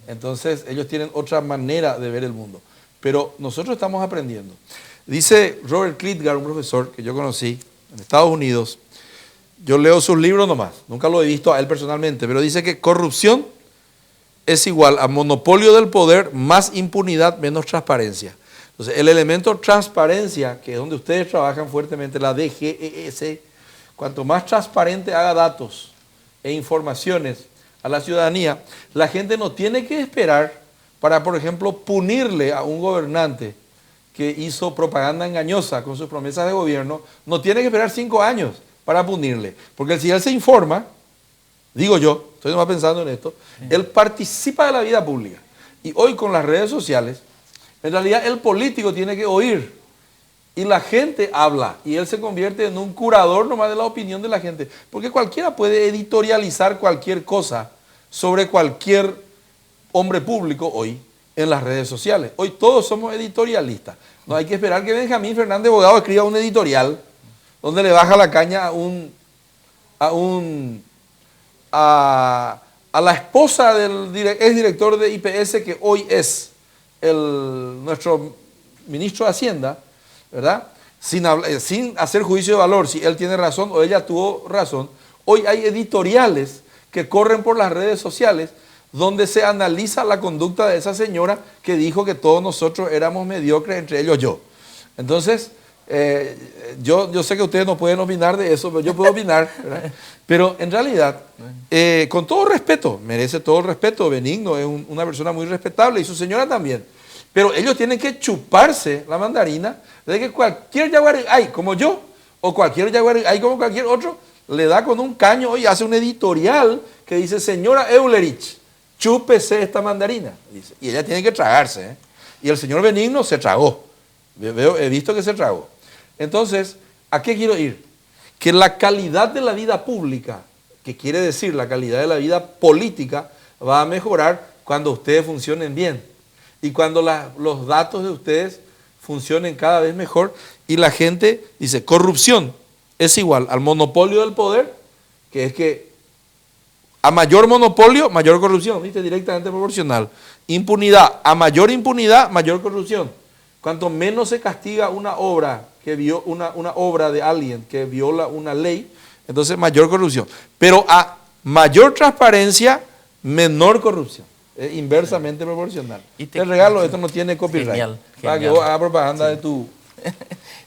Entonces, ellos tienen otra manera de ver el mundo. Pero nosotros estamos aprendiendo. Dice Robert Klitgar, un profesor que yo conocí en Estados Unidos, yo leo sus libros nomás, nunca lo he visto a él personalmente, pero dice que corrupción es igual a monopolio del poder más impunidad menos transparencia. Entonces, el elemento transparencia, que es donde ustedes trabajan fuertemente, la DGES, cuanto más transparente haga datos e informaciones a la ciudadanía, la gente no tiene que esperar para, por ejemplo, punirle a un gobernante que hizo propaganda engañosa con sus promesas de gobierno, no tiene que esperar 5 años para punirle. Porque si él se informa, digo yo, estoy nomás pensando en esto, él participa de la vida pública. Y hoy con las redes sociales, en realidad el político tiene que oír y la gente habla y él se convierte en un curador nomás de la opinión de la gente. Porque cualquiera puede editorializar cualquier cosa sobre cualquier hombre público hoy en las redes sociales. Hoy todos somos editorialistas. No hay que esperar que Benjamín Fernández Bogado escriba un editorial donde le baja la caña a la esposa del exdirector de IPS, que hoy es nuestro ministro de Hacienda, ¿verdad? Sin hacer juicio de valor, si él tiene razón o ella tuvo razón. Hoy hay editoriales que corren por las redes sociales donde se analiza la conducta de esa señora que dijo que todos nosotros éramos mediocres, entre ellos yo. Entonces, yo sé que ustedes no pueden opinar de eso, pero yo puedo opinar, ¿verdad? Pero en realidad, con todo respeto, merece todo el respeto, Benigno es una persona muy respetable y su señora también. Pero ellos tienen que chuparse la mandarina de que cualquier yaguaricay como yo, o cualquier yaguaricay como cualquier otro, le da con un caño y hace un editorial que dice, señora Eulerich, chúpese esta mandarina. Dice. Y ella tiene que tragarse, ¿eh? Y el señor Benigno se tragó. He visto que se tragó. Entonces, ¿a qué quiero ir? Que la calidad de la vida pública, que quiere decir la calidad de la vida política, va a mejorar cuando ustedes funcionen bien. Y cuando los datos de ustedes funcionen cada vez mejor. Y la gente dice, corrupción es igual al monopolio del poder, que es que a mayor monopolio, mayor corrupción, ¿viste? Directamente proporcional. Impunidad, a mayor impunidad, mayor corrupción. Cuanto menos se castiga una obra una obra de alguien que viola una ley, entonces mayor corrupción. Pero a mayor transparencia, menor corrupción. Es inversamente proporcional. Te regalo, esto no tiene copyright. Genial, para que vos hagas propaganda de tu...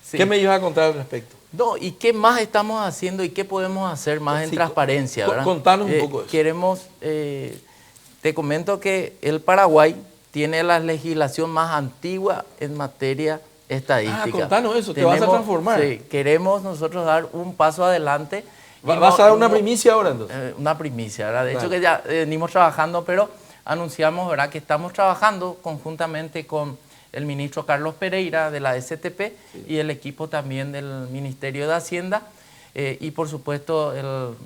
Sí. ¿Qué me ibas a contar al respecto? No, ¿y qué más estamos haciendo y qué podemos hacer más en transparencia? ¿Verdad? Contanos un poco de eso. Queremos, te comento que el Paraguay tiene la legislación más antigua en materia estadística. Contanos eso, te vas a transformar. Sí, queremos nosotros dar un paso adelante. ¿Vas a dar una primicia ahora entonces? Una primicia, ¿verdad? De hecho que ya venimos trabajando, pero anunciamos, ¿verdad?, que estamos trabajando conjuntamente con el ministro Carlos Pereira de la STP y el equipo también del Ministerio de Hacienda y por supuesto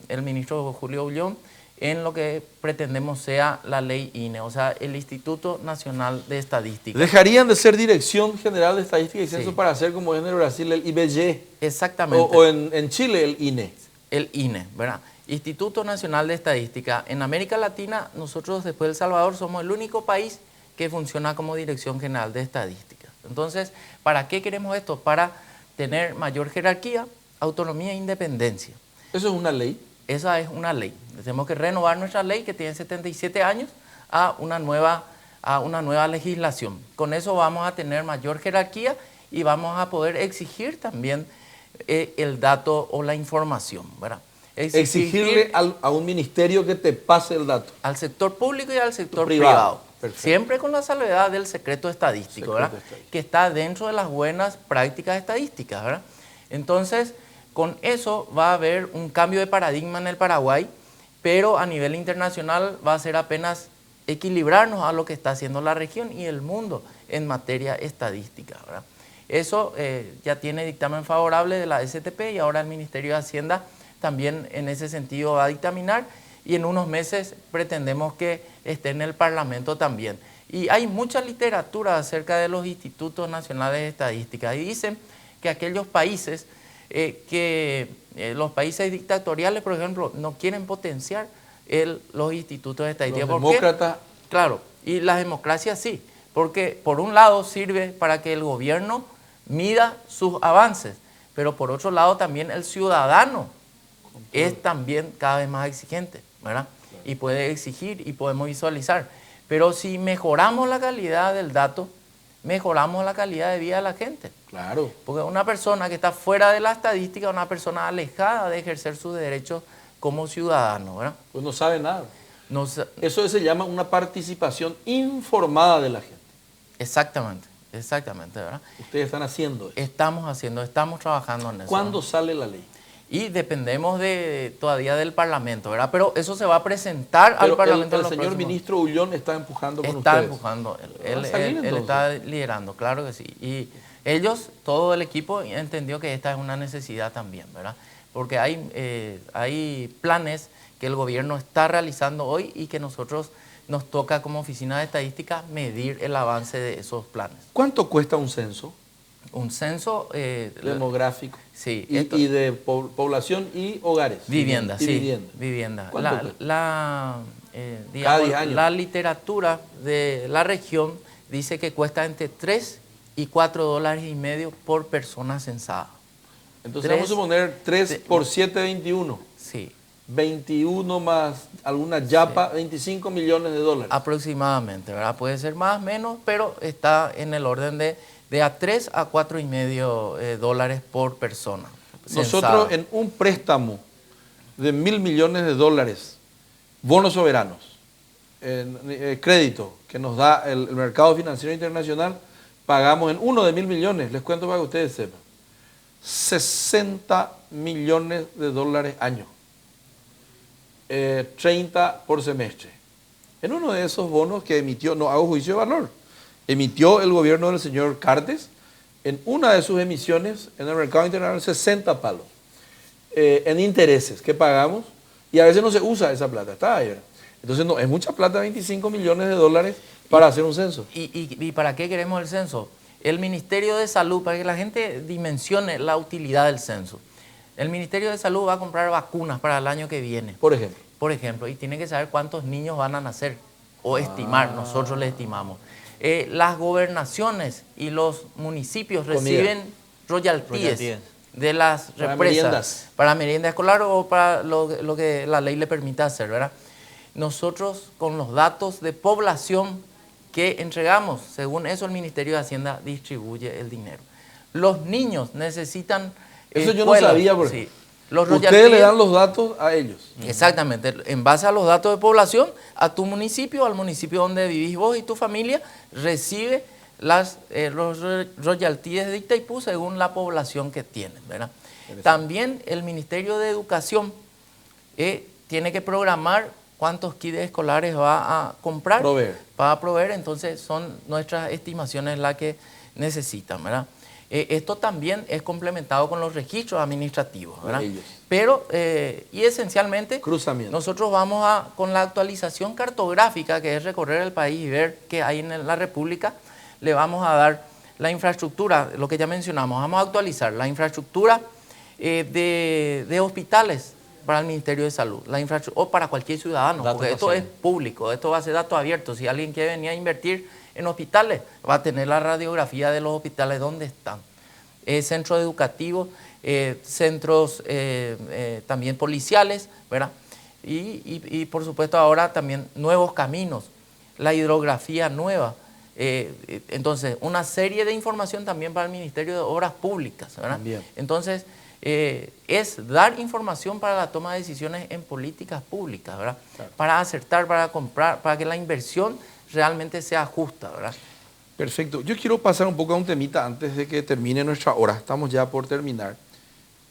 el ministro Julio Ullón en lo que pretendemos sea la ley INE, o sea, el Instituto Nacional de Estadística. ¿Dejarían de ser Dirección General de Estadística y Censo para ser como en el Brasil el IBGE? Exactamente. O en Chile el INE. El INE, ¿verdad? Instituto Nacional de Estadística. En América Latina, nosotros después de El Salvador somos el único país que funciona como Dirección General de Estadística. Entonces, ¿para qué queremos esto? Para tener mayor jerarquía, autonomía e independencia. ¿Eso es una ley? Esa es una ley. Tenemos que renovar nuestra ley, que tiene 77 años, a una nueva legislación. Con eso vamos a tener mayor jerarquía y vamos a poder exigir también el dato o la información, ¿verdad? Exigirle a un ministerio que te pase el dato. Al sector público y al sector privado. Siempre con la salvedad del secreto estadístico, ¿verdad? Que está dentro de las buenas prácticas estadísticas, ¿verdad? Entonces, con eso va a haber un cambio de paradigma en el Paraguay, pero a nivel internacional va a ser apenas equilibrarnos a lo que está haciendo la región y el mundo en materia estadística, ¿verdad? Eso ya tiene dictamen favorable de la STP y ahora el Ministerio de Hacienda también en ese sentido va a dictaminar y en unos meses pretendemos que esté en el Parlamento también. Y hay mucha literatura acerca de los institutos nacionales de estadística y dicen que aquellos países, los países dictatoriales, por ejemplo, no quieren potenciar los institutos de estadística. Los demócratas. Claro, y las democracias sí, porque por un lado sirve para que el gobierno mida sus avances, pero por otro lado también el ciudadano es también cada vez más exigente, ¿verdad? Claro. Y puede exigir y podemos visualizar. Pero si mejoramos la calidad del dato, mejoramos la calidad de vida de la gente. Claro. Porque una persona que está fuera de la estadística es una persona alejada de ejercer sus derechos como ciudadano, ¿verdad? Pues no sabe nada. No, eso se llama una participación informada de la gente. Exactamente, ¿verdad? Ustedes están haciendo eso. Estamos trabajando en eso. ¿Cuándo ¿verdad? sale la ley? Y dependemos todavía del Parlamento, ¿verdad? Pero eso se va a presentar al Parlamento. El señor ministro Ullón está empujando con ustedes. Está empujando, él está liderando, claro que sí. Y ellos, todo el equipo, entendió que esta es una necesidad también, ¿verdad? Porque hay planes que el gobierno está realizando hoy y que nosotros nos toca como Oficina de Estadística medir el avance de esos planes. ¿Cuánto cuesta un censo? Un censo demográfico. Sí. Y de población y hogares. Vivienda, sí. Vivienda. La literatura de la región dice que cuesta entre 3 y 4 dólares y medio por persona censada. Entonces vamos a suponer 3 por 7, 21. Sí. 21 más alguna yapa, sí. 25 millones de dólares. Aproximadamente, ¿verdad? Puede ser más, menos, pero está en el orden de a 3 a 4 y medio dólares por persona. Nosotros en un préstamo de 1.000 millones de dólares, bonos soberanos, crédito que nos da el mercado financiero internacional, pagamos en uno de 1.000 millones, les cuento para que ustedes sepan, 60 millones de dólares año, 30 por semestre. En uno de esos bonos que emitió, no hago juicio de valor, emitió el gobierno del señor Cartes, en una de sus emisiones en el mercado internacional 60 palos en intereses que pagamos y a veces no se usa esa plata, está ahí, ¿verdad? Entonces no, es mucha plata, 25 millones de dólares para hacer un censo. ¿Y para qué queremos el censo? El Ministerio de Salud, para que la gente dimensione la utilidad del censo, el Ministerio de Salud va a comprar vacunas para el año que viene. Por ejemplo, y tiene que saber cuántos niños van a nacer o estimar, nosotros le estimamos. Las gobernaciones y los municipios reciben royalties de las represas para merienda escolar o para lo que la ley le permita hacer, ¿verdad? Nosotros con los datos de población que entregamos, según eso el Ministerio de Hacienda distribuye el dinero. Los niños necesitan eso yo no sabía, porque sí. Ustedes le dan los datos a ellos. Exactamente, en base a los datos de población, a tu municipio, al municipio donde vivís vos y tu familia, recibe los royalties de Itaipú según la población que tienen, ¿verdad? También el Ministerio de Educación tiene que programar cuántos kits escolares va a comprar, va a proveer, entonces son nuestras estimaciones las que necesitan, ¿verdad? Esto también es complementado con los registros administrativos, ¿verdad? Pero, y esencialmente, nosotros vamos con la actualización cartográfica, que es recorrer el país y ver qué hay en la República, le vamos a dar la infraestructura, lo que ya mencionamos, vamos a actualizar la infraestructura de hospitales para el Ministerio de Salud, la infraestructura, o para cualquier ciudadano, Datos porque esto es pacientes. público, esto va a ser datos abiertos. Si alguien quiere venir a invertir en hospitales, va a tener la radiografía de los hospitales, dónde están. Centros educativos, centros también policiales, ¿verdad? Y por supuesto ahora también nuevos caminos, la hidrografía nueva. Entonces, una serie de información también para el Ministerio de Obras Públicas, ¿verdad? También. Entonces, es dar información para la toma de decisiones en políticas públicas, ¿verdad? Claro. Para acertar, para comprar, para que la inversión realmente sea justa, ¿verdad? Perfecto. Yo quiero pasar un poco a un temita antes de que termine nuestra hora. Estamos ya por terminar.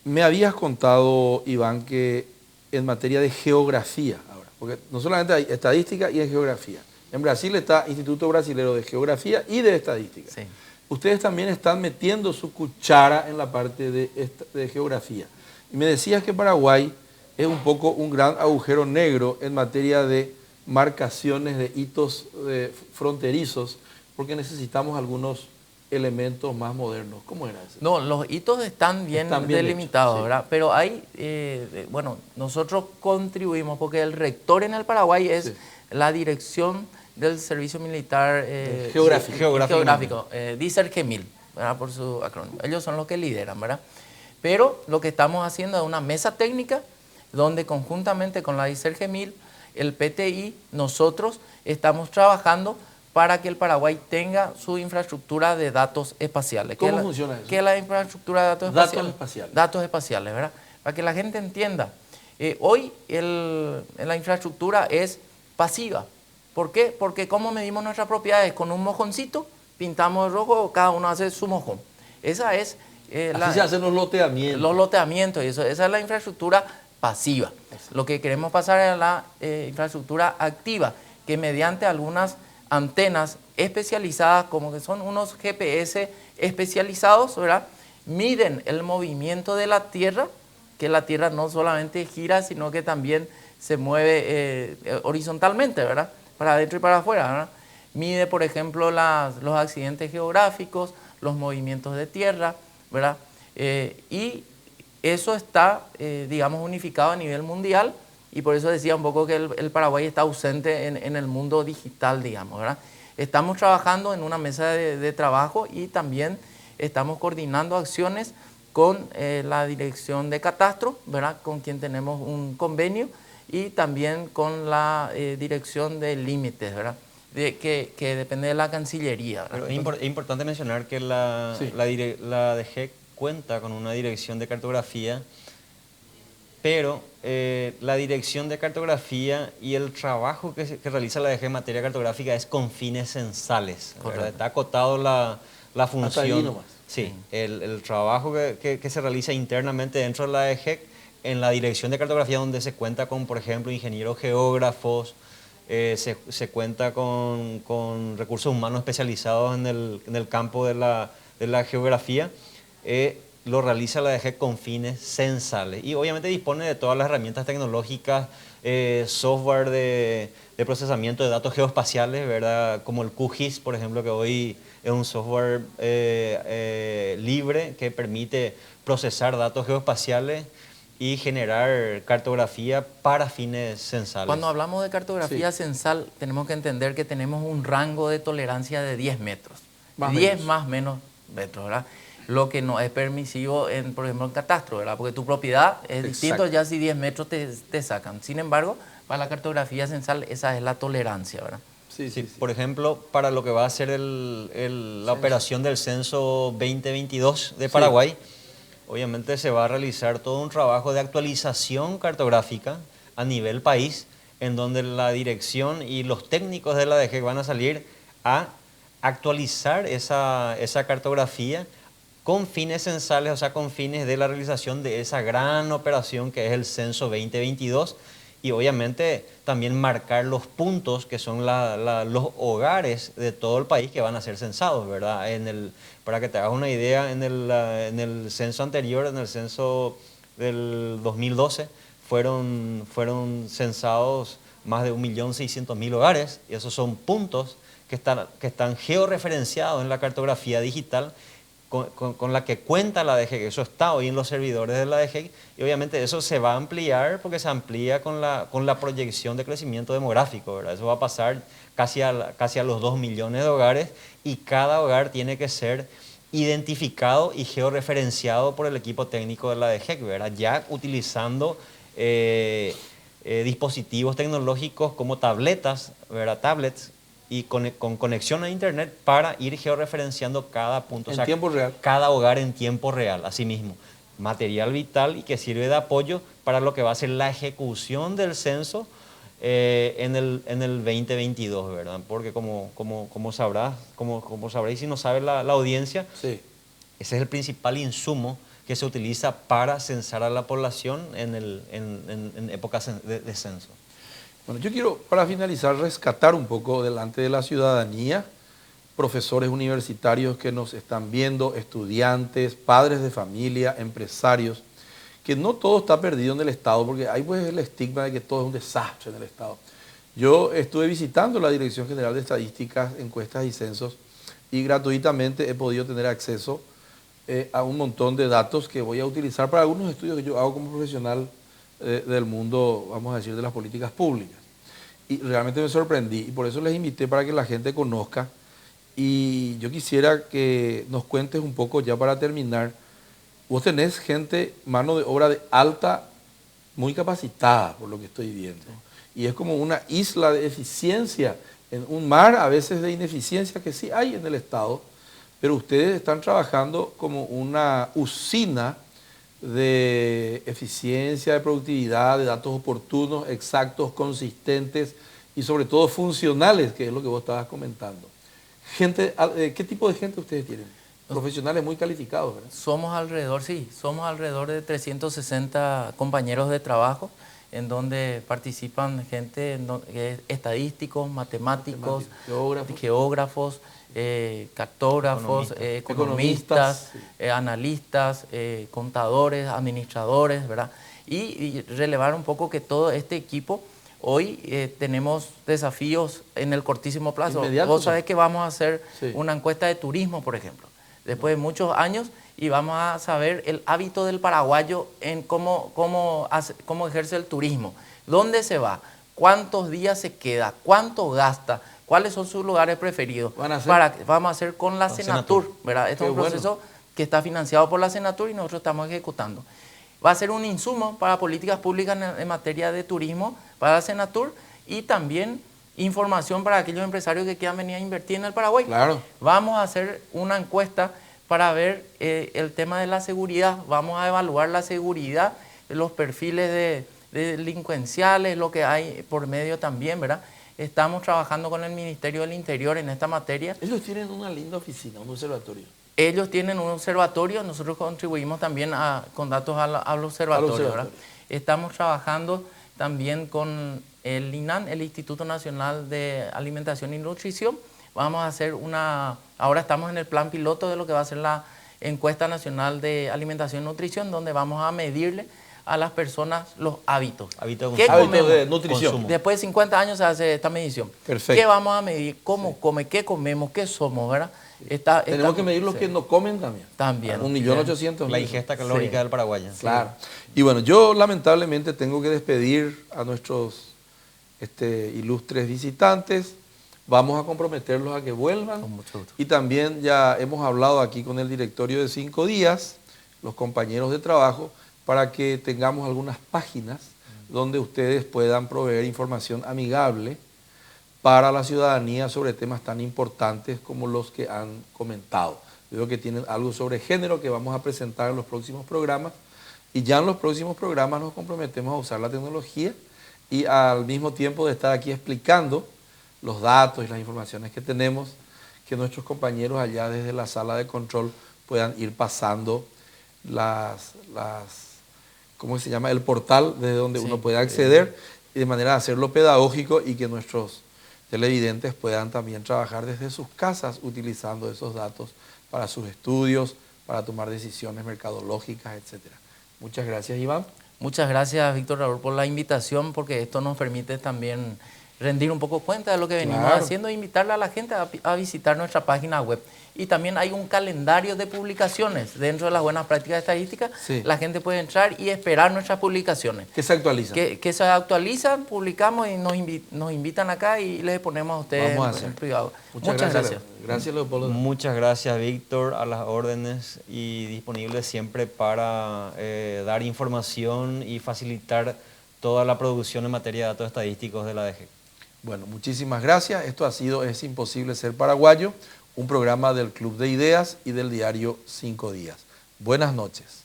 Me habías contado, Iván, que en materia de geografía ahora, porque no solamente hay estadística y hay geografía. En Brasil está Instituto Brasilero de Geografía y de Estadística. Sí. Ustedes también están metiendo su cuchara en la parte de geografía. Y me decías que Paraguay es un poco un gran agujero negro en materia de marcaciones de hitos fronterizos, porque necesitamos algunos elementos más modernos. ¿Cómo era eso? No, los hitos están bien delimitados, hechos, sí. ¿verdad? Pero hay, bueno, nosotros contribuimos porque el rector en el Paraguay es Sí. la dirección del Servicio Militar Geográfico. DICERGEMIL, ¿verdad? Por su acrónimo. Ellos son los que lideran, ¿verdad? Pero lo que estamos haciendo es una mesa técnica donde conjuntamente con la DICERGEMIL, el PTI, nosotros estamos trabajando para que el Paraguay tenga su infraestructura de datos espaciales. ¿Cómo funciona eso? ¿Qué es la infraestructura de datos Datos espaciales? espaciales. Datos espaciales, ¿verdad? Para que la gente entienda. Hoy la infraestructura es pasiva. ¿Por qué? Porque ¿cómo medimos nuestras propiedades? Con un mojoncito, pintamos de rojo, cada uno hace su mojón. Esa es... Así se hacen los loteamientos. Los loteamientos, y eso, esa es la infraestructura pasiva. Lo que queremos pasar es la infraestructura activa, que mediante algunas antenas especializadas, como que son unos GPS especializados, ¿verdad? Miden el movimiento de la Tierra, que la Tierra no solamente gira, sino que también se mueve horizontalmente, ¿verdad? Para adentro y para afuera, ¿verdad? Mide, por ejemplo, los accidentes geográficos, los movimientos de tierra, ¿verdad? Y eso está, digamos, unificado a nivel mundial, y por eso decía un poco que el Paraguay está ausente en el mundo digital, digamos, ¿verdad? Estamos trabajando en una mesa de trabajo y también estamos coordinando acciones con la Dirección de Catastro, ¿verdad? Con quien tenemos un convenio, y también con la Dirección de Límites, ¿verdad? Que depende de la Cancillería, ¿verdad? Pero es importante mencionar que la DGEC cuenta con una dirección de cartografía, pero la dirección de cartografía y el trabajo que realiza la DGEC en materia cartográfica es con fines censales, ¿verdad? Está acotado la función. Hasta ahí nomás. Sí, el trabajo que se realiza internamente dentro de la DGEC en la dirección de cartografía, donde se cuenta con, por ejemplo, ingenieros geógrafos, se cuenta con recursos humanos especializados en el campo de la geografía, lo realiza la DGEC con fines censales. Y obviamente dispone de todas las herramientas tecnológicas, software de procesamiento de datos geoespaciales, ¿verdad? Como el QGIS, por ejemplo, que hoy es un software libre que permite procesar datos geoespaciales y generar cartografía para fines censales. Cuando hablamos de cartografía censal, tenemos que entender que tenemos un rango de tolerancia de 10 metros. Más 10 menos. más menos metros, ¿verdad? Lo que no es permisivo, por ejemplo, en catastro, ¿verdad? Porque tu propiedad es distinto ya si 10 metros te sacan. Sin embargo, para la cartografía censal, esa es la tolerancia, ¿verdad? Sí. Por ejemplo, para lo que va a ser la operación del censo 2022 de Paraguay, obviamente se va a realizar todo un trabajo de actualización cartográfica a nivel país, en donde la dirección y los técnicos de la DGEC van a salir a actualizar esa cartografía con fines censales, o sea, con fines de la realización de esa gran operación que es el censo 2022, y obviamente también marcar los puntos que son los hogares de todo el país que van a ser censados, ¿verdad? Para que te hagas una idea, en el censo anterior, en el censo del 2012, fueron censados más de 1.600.000 hogares, y esos son puntos que están georreferenciados en la cartografía digital con la que cuenta la DGEC. Eso está hoy en los servidores de la DGEC y obviamente eso se va a ampliar porque se amplía con la proyección de crecimiento demográfico, ¿verdad? Eso va a pasar casi a los 2 millones de hogares y cada hogar tiene que ser identificado y georreferenciado por el equipo técnico de la DGEC, ¿verdad? Ya utilizando dispositivos tecnológicos como tabletas, ¿verdad? Tablets, y con conexión a internet para ir georreferenciando cada punto. En tiempo real. Cada hogar en tiempo real, así mismo. Material vital y que sirve de apoyo para lo que va a ser la ejecución del censo en el 2022, ¿verdad? Porque como sabréis, si no sabe la audiencia, Sí. ese es el principal insumo que se utiliza para censar a la población en épocas de censo. Bueno, yo quiero, para finalizar, rescatar un poco delante de la ciudadanía, profesores universitarios que nos están viendo, estudiantes, padres de familia, empresarios, que no todo está perdido en el Estado, porque hay pues el estigma de que todo es un desastre en el Estado. Yo estuve visitando la Dirección General de Estadísticas, Encuestas y Censos, y gratuitamente he podido tener acceso a un montón de datos que voy a utilizar para algunos estudios que yo hago como profesional del mundo, vamos a decir, de las políticas públicas. Y realmente me sorprendí y por eso les invité para que la gente conozca. Y yo quisiera que nos cuentes un poco ya para terminar. Vos tenés gente, mano de obra de alta, muy capacitada por lo que estoy viendo. Y es como una isla de eficiencia, en un mar a veces de ineficiencia que sí hay en el Estado, pero ustedes están trabajando como una usina de eficiencia, de productividad, de datos oportunos, exactos, consistentes y sobre todo funcionales, que es lo que vos estabas comentando. Gente, ¿qué tipo de gente ustedes tienen? Profesionales muy calificados, ¿verdad? Somos alrededor de 360 compañeros de trabajo, en donde participan gente, estadísticos, matemáticos, geógrafos, cartógrafos, economistas, sí. analistas, contadores, administradores, ¿verdad? Y relevar un poco que todo este equipo, hoy tenemos desafíos en el cortísimo plazo. Vos sabés que vamos a hacer una encuesta de turismo, por ejemplo, después de muchos años, y vamos a saber el hábito del paraguayo en cómo ejerce el turismo, dónde se va, cuántos días se queda, cuánto gasta, cuáles son sus lugares preferidos. Vamos a hacer con la Senatur, ¿verdad? Este es un proceso que está financiado por la Senatur y nosotros estamos ejecutando. Va a ser un insumo para políticas públicas en materia de turismo para la Senatur y también información para aquellos empresarios que quieran venir a invertir en el Paraguay. Claro. Vamos a hacer una encuesta para ver el tema de la seguridad. Vamos a evaluar la seguridad, los perfiles de delincuenciales, lo que hay por medio también, ¿verdad? Estamos trabajando con el Ministerio del Interior en esta materia. Ellos tienen una linda oficina, un observatorio. Ellos tienen un observatorio, nosotros contribuimos también con datos al observatorio, ¿verdad? Estamos trabajando también con el INAN, el Instituto Nacional de Alimentación y Nutrición. Vamos a hacer ahora estamos en el plan piloto de lo que va a ser la encuesta nacional de alimentación y nutrición, donde vamos a medirle a las personas los hábitos. Hábitos de nutrición. Consumo. Después de 50 años se hace esta medición. Perfecto. ¿Qué vamos a medir? ¿Cómo come? ¿Qué comemos? ¿Qué somos? ¿Verdad? Tenemos que medir los que no comen también. También. 1.800.000. La ingesta calórica del paraguayo. Claro. Y bueno, yo lamentablemente tengo que despedir a nuestros ilustres visitantes. Vamos a comprometerlos a que vuelvan. Con mucho gusto. Y también ya hemos hablado aquí con el directorio de 5 días, los compañeros de trabajo, para que tengamos algunas páginas donde ustedes puedan proveer información amigable para la ciudadanía sobre temas tan importantes como los que han comentado. Veo que tienen algo sobre género que vamos a presentar en los próximos programas y ya en los próximos programas nos comprometemos a usar la tecnología y al mismo tiempo de estar aquí explicando los datos y las informaciones que tenemos, que nuestros compañeros allá desde la sala de control puedan ir pasando ¿cómo se llama? El portal desde donde uno puede acceder y de manera de hacerlo pedagógico y que nuestros televidentes puedan también trabajar desde sus casas utilizando esos datos para sus estudios, para tomar decisiones mercadológicas, etc. Muchas gracias, Iván. Muchas gracias, Víctor Raúl, por la invitación, porque esto nos permite también rendir un poco cuenta de lo que venimos haciendo e invitarle a la gente a visitar nuestra página web. Y también hay un calendario de publicaciones dentro de las buenas prácticas estadísticas. Sí. La gente puede entrar y esperar nuestras publicaciones. ¿Qué se actualiza? Que se actualizan, publicamos y nos invitan acá y les ponemos a ustedes en privado. Muchas gracias. Gracias, Leopoldo. Muchas gracias, Víctor, a las órdenes y disponibles siempre para dar información y facilitar toda la producción en materia de datos estadísticos de la ADG. Bueno, muchísimas gracias. Esto ha sido Es Imposible Ser Paraguayo, un programa del Club de Ideas y del diario 5 Días. Buenas noches.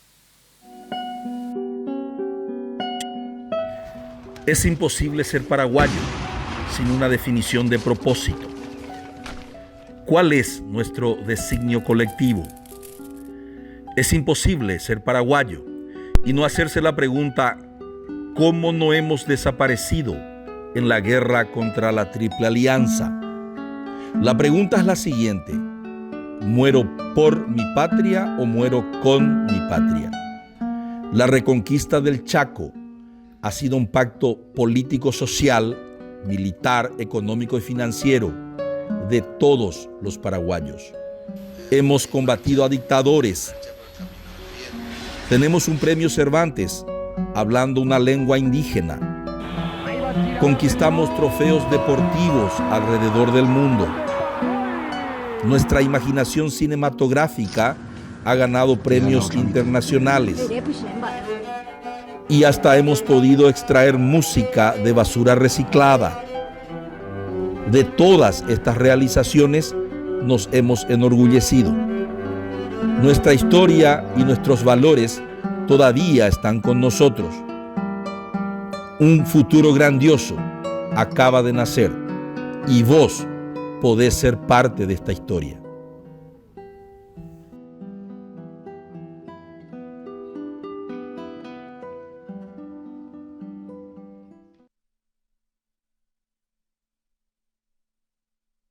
Es imposible ser paraguayo sin una definición de propósito. ¿Cuál es nuestro designio colectivo? Es imposible ser paraguayo y no hacerse la pregunta ¿cómo no hemos desaparecido en la guerra contra la Triple Alianza? La pregunta es la siguiente: ¿muero por mi patria o muero con mi patria? La reconquista del Chaco ha sido un pacto político-social, militar, económico y financiero de todos los paraguayos. Hemos combatido a dictadores. Tenemos un premio Cervantes hablando una lengua indígena. Conquistamos trofeos deportivos alrededor del mundo. Nuestra imaginación cinematográfica ha ganado premios internacionales. Y hasta hemos podido extraer música de basura reciclada. De todas estas realizaciones nos hemos enorgullecido. Nuestra historia y nuestros valores todavía están con nosotros. Un futuro grandioso acaba de nacer y vos podés ser parte de esta historia.